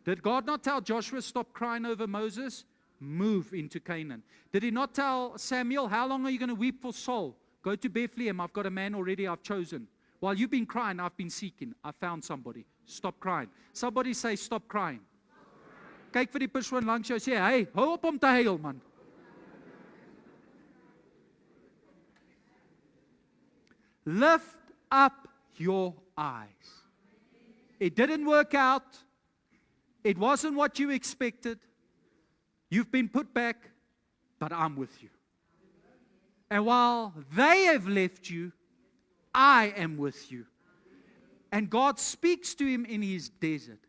Did God not tell Joshua, stop crying over Moses? Move into Canaan. Did he not tell Samuel, how long are you going to weep for Saul? Go to Bethlehem. I've got a man already I've chosen. While you've been crying, I've been seeking. I found somebody. Stop crying. Somebody say, stop crying. Kyk vir die persoon langs jou, sê, hey, hou op om te huil, man. Lift up your eyes. It didn't work out. It wasn't what you expected. You've been put back, but I'm with you. And while they have left you, I am with you. And God speaks to him in his desert.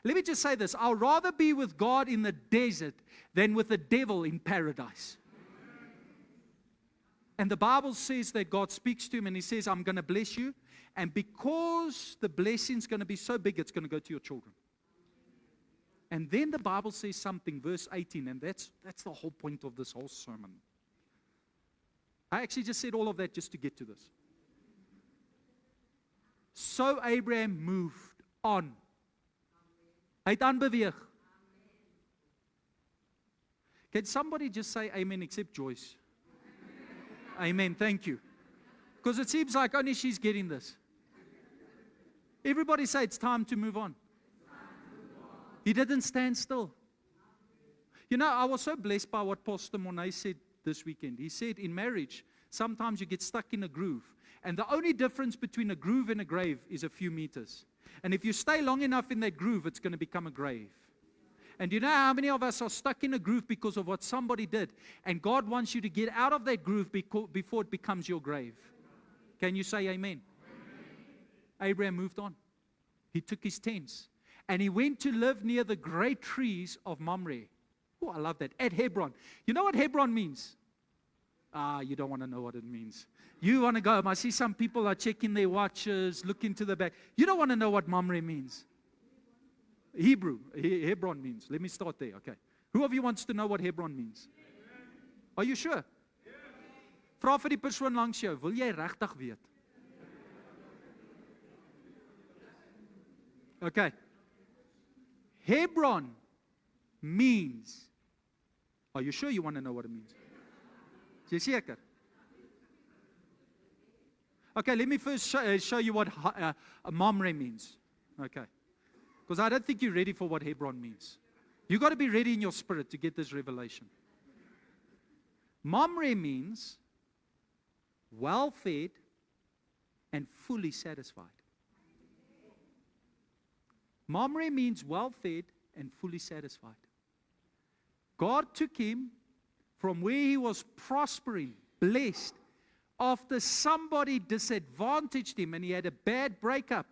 Let me just say this. I'll rather be with God in the desert than with the devil in paradise. And the Bible says that God speaks to him and he says, I'm going to bless you. And because the blessing's going to be so big, it's going to go to your children. And then the Bible says something, verse 18, and that's the whole point of this whole sermon. I actually just said all of that just to get to this. So Abraham moved on. Hy het aanbeweeg. Can somebody just say amen except Joyce? Amen, thank you. Because it seems like only she's getting this. Everybody say it's time to move on. He didn't stand still. You know, I was so blessed by what Pastor Monet said this weekend. He said in marriage, sometimes you get stuck in a groove. And the only difference between a groove and a grave is a few meters. And if you stay long enough in that groove, it's going to become a grave. And you know how many of us are stuck in a groove because of what somebody did? And God wants you to get out of that groove before it becomes your grave. Can you say amen? Abraham moved on. He took his tents. And he went to live near the great trees of Mamre. Oh, I love that. At Hebron. You know what Hebron means? You don't want to know what it means. You want to go. I see some people are checking their watches, looking to the back. You don't want to know what Mamre means. Hebrew. Hebron means. Let me start there. Okay. Who of you wants to know what Hebron means? Are you sure? Vra vir die persoon langs jou, wil jy regtig weet? Okay. Hebron means, are you sure you want to know what it means? Is jy seker? Okay, let me first show you what Mamre means. Okay. Because I don't think you're ready for what Hebron means. You've got to be ready in your spirit to get this revelation. Mamre means well-fed and fully satisfied. Mamre means well-fed and fully satisfied. God took him from where he was prospering, blessed, after somebody disadvantaged him and he had a bad breakup.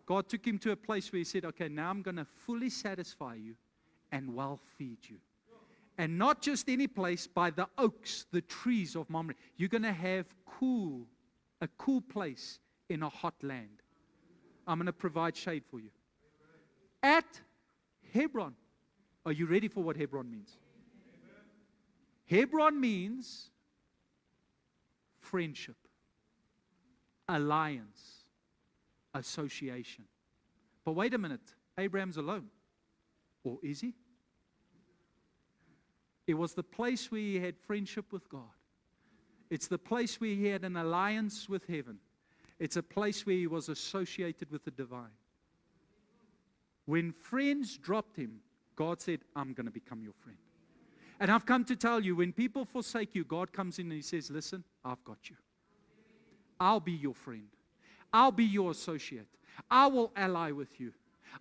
God took him to a place where he said, okay, now I'm going to fully satisfy you and well feed you. And not just any place, by the oaks, the trees of Mamre. You're going to have a cool place in a hot land. I'm going to provide shade for you. At Hebron. Are you ready for what Hebron means? Hebron means friendship, alliance, association. But wait a minute, Abraham's alone. Or is he? It was the place where he had friendship with God. It's the place where he had an alliance with heaven. It's a place where he was associated with the divine. When friends dropped him, God said, I'm going to become your friend. And I've come to tell you, when people forsake you, God comes in and he says, listen, I've got you. I'll be your friend. I'll be your associate. I will ally with you.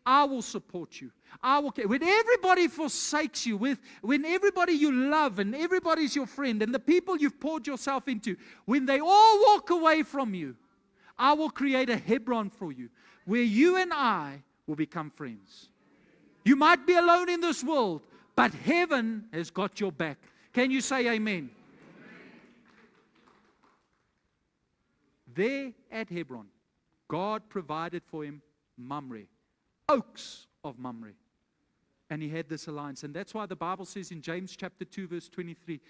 I will support you. I will care. When everybody forsakes you, when everybody you love and everybody's your friend and the people you've poured yourself into, when they all walk away from you, I will create a Hebron for you where you and I will become friends. You might be alone in this world, but heaven has got your back. Can you say amen? There at Hebron, God provided for him Mamre, oaks of Mamre. And he had this alliance. And that's why the Bible says in James chapter 2, verse 23,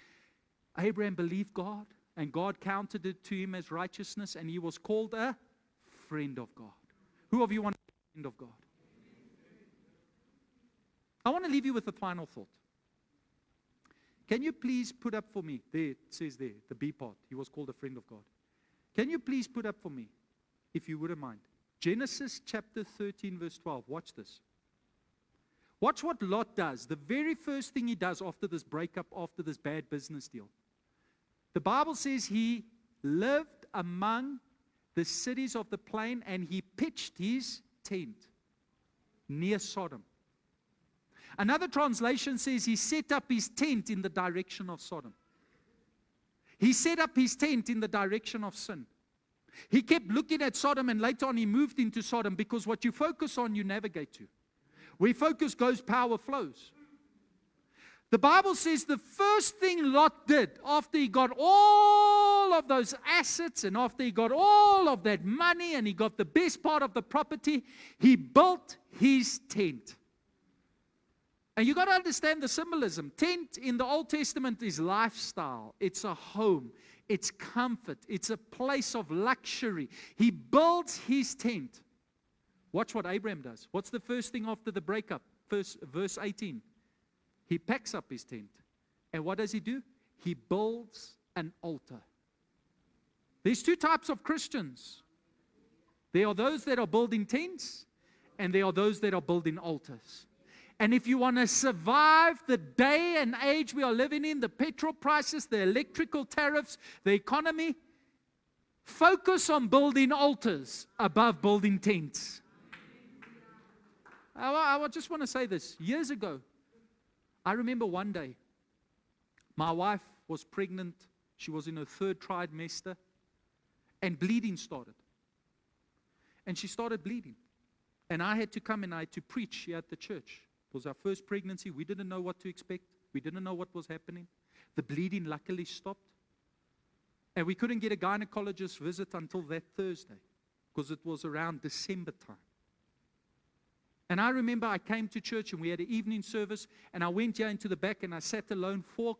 Abraham believed God, and God counted it to him as righteousness, and he was called a friend of God. Who of you want to be a friend of God? I want to leave you with a final thought. Can you please put up for me, there it says there, the B part, he was called a friend of God. Can you please put up for me, if you wouldn't mind, Genesis chapter 13, verse 12. Watch this. Watch what Lot does. The very first thing he does after this breakup, after this bad business deal. The Bible says he lived among the cities of the plain and he pitched his tent near Sodom. Another translation says he set up his tent in the direction of Sodom. He set up his tent in the direction of sin. He kept looking at Sodom, and later on he moved into Sodom, because what you focus on, you navigate to. Where focus goes, power flows. The Bible says the first thing Lot did after he got all of those assets and after he got all of that money and he got the best part of the property, he built his tent. And you got to understand the symbolism. Tent in the Old Testament is lifestyle. It's a home. It's comfort. It's a place of luxury. He builds his tent. Watch what Abraham does. What's the first thing after the breakup? Verse 18. He packs up his tent. And what does he do? He builds an altar. There's two types of Christians. There are those that are building tents, and there are those that are building altars. And if you want to survive the day and age we are living in, the petrol prices, the electrical tariffs, the economy, focus on building altars above building tents. I just want to say this. Years ago, I remember one day, my wife was pregnant. She was in her third trimester, and bleeding started. And she started bleeding. And I had to come and I had to preach here at the church was our first pregnancy. We didn't know what to expect. We didn't know what was happening. The bleeding luckily stopped. And we couldn't get a gynecologist visit until that Thursday, because it was around December time. And I remember I came to church and we had an evening service, and I went here into the back and I sat alone 5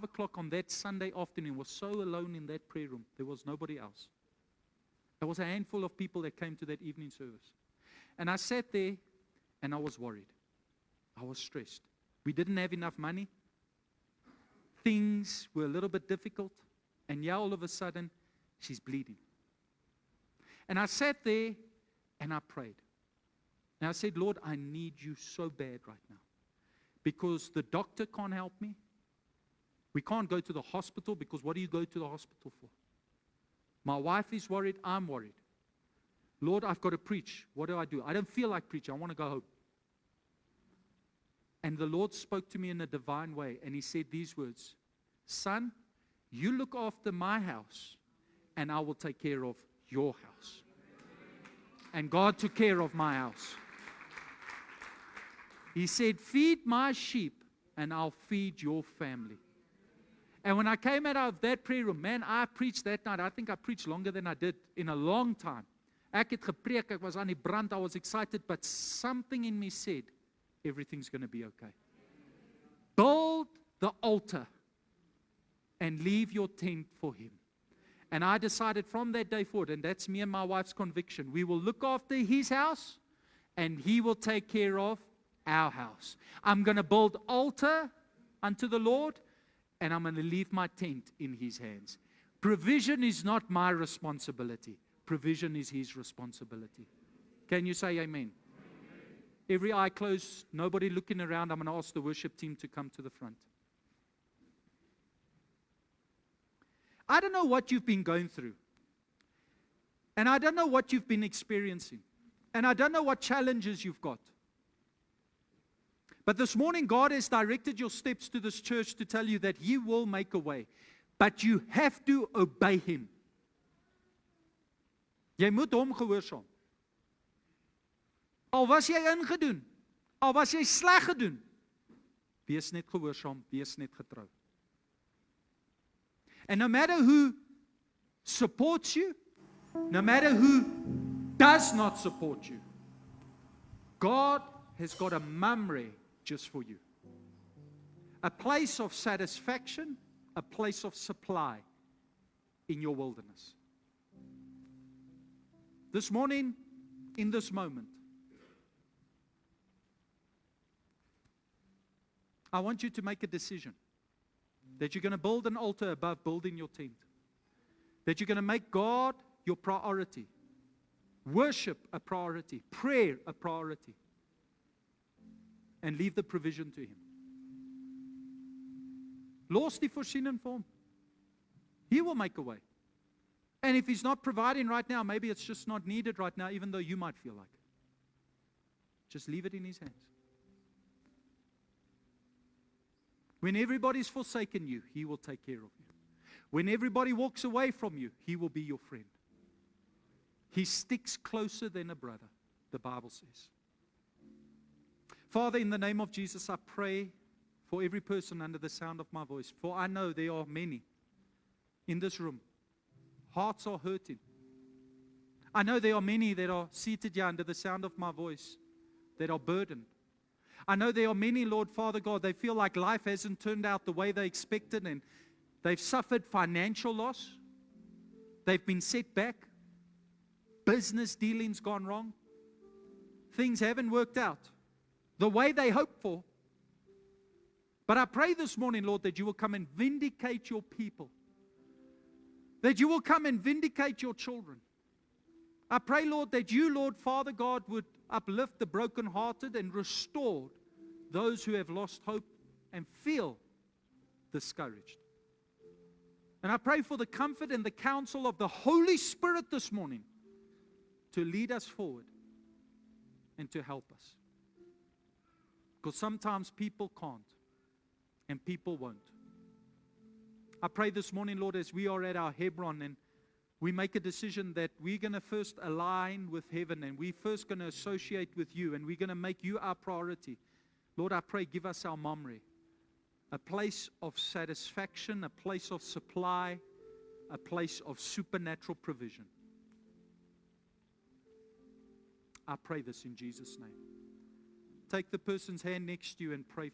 o'clock on that Sunday afternoon. I was so alone in that prayer room. There was nobody else. There was a handful of people that came to that evening service. And I sat there and I was worried. I was stressed. We didn't have enough money. Things were a little bit difficult. And yeah, all of a sudden, she's bleeding. And I sat there and I prayed. And I said, Lord, I need you so bad right now. Because the doctor can't help me. We can't go to the hospital, because what do you go to the hospital for? My wife is worried. I'm worried. Lord, I've got to preach. What do? I don't feel like preaching. I want to go home. And the Lord spoke to me in a divine way. And He said these words, son, you look after my house, and I will take care of your house. And God took care of my house. He said, feed my sheep, and I'll feed your family. And when I came out of that prayer room, man, I preached that night. I think I preached longer than I did in a long time. Ek het gepreek, ek was aan die brand, I was excited, but something in me said, everything's going to be okay. Build the altar and leave your tent for Him. And I decided from that day forward, and that's me and my wife's conviction, we will look after His house, and He will take care of our house. I'm going to build altar unto the Lord, and I'm going to leave my tent in His hands. Provision is not my responsibility. Provision is His responsibility. Can you say amen? Every eye closed, nobody looking around. I'm going to ask the worship team to come to the front. I don't know what you've been going through. And I don't know what you've been experiencing. And I don't know what challenges you've got. But this morning, God has directed your steps to this church to tell you that He will make a way. But you have to obey Him. Jy moet hom gehoorsaam. Al was jy ingedoen, al was jy sleg gedoen, wees net gehoorsaam, wees net getrou. And no matter who supports you, no matter who does not support you, God has got a mamre just for you. A place of satisfaction, a place of supply in your wilderness. This morning, in this moment, I want you to make a decision that you're going to build an altar above building your tent. That you're going to make God your priority. Worship a priority. Prayer a priority. And leave the provision to Him. Los die voorsiening vir hom. He will make a way. And if He's not providing right now, maybe it's just not needed right now, even though you might feel like it. Just leave it in His hands. When everybody's forsaken you, He will take care of you. When everybody walks away from you, He will be your friend. He sticks closer than a brother, the Bible says. Father, in the name of Jesus, I pray for every person under the sound of my voice. For I know there are many in this room. Hearts are hurting. I know there are many that are seated here under the sound of my voice that are burdened. I know there are many, Lord Father God, they feel like life hasn't turned out the way they expected, and they've suffered financial loss. They've been set back. Business dealings gone wrong. Things haven't worked out the way they hoped for. But I pray this morning, Lord, that you will come and vindicate your people. That you will come and vindicate your children. I pray, Lord, that you, Lord Father God, would uplift the brokenhearted and restore those who have lost hope and feel discouraged. And I pray for the comfort and the counsel of the Holy Spirit this morning to lead us forward and to help us. Because sometimes people can't and people won't. I pray this morning, Lord, as we are at our Hebron and we make a decision that we're going to first align with heaven and we're first going to associate with you and we're going to make you our priority. Lord, I pray, give us our Mamre, a place of satisfaction, a place of supply, a place of supernatural provision. I pray this in Jesus' name. Take the person's hand next to you and pray.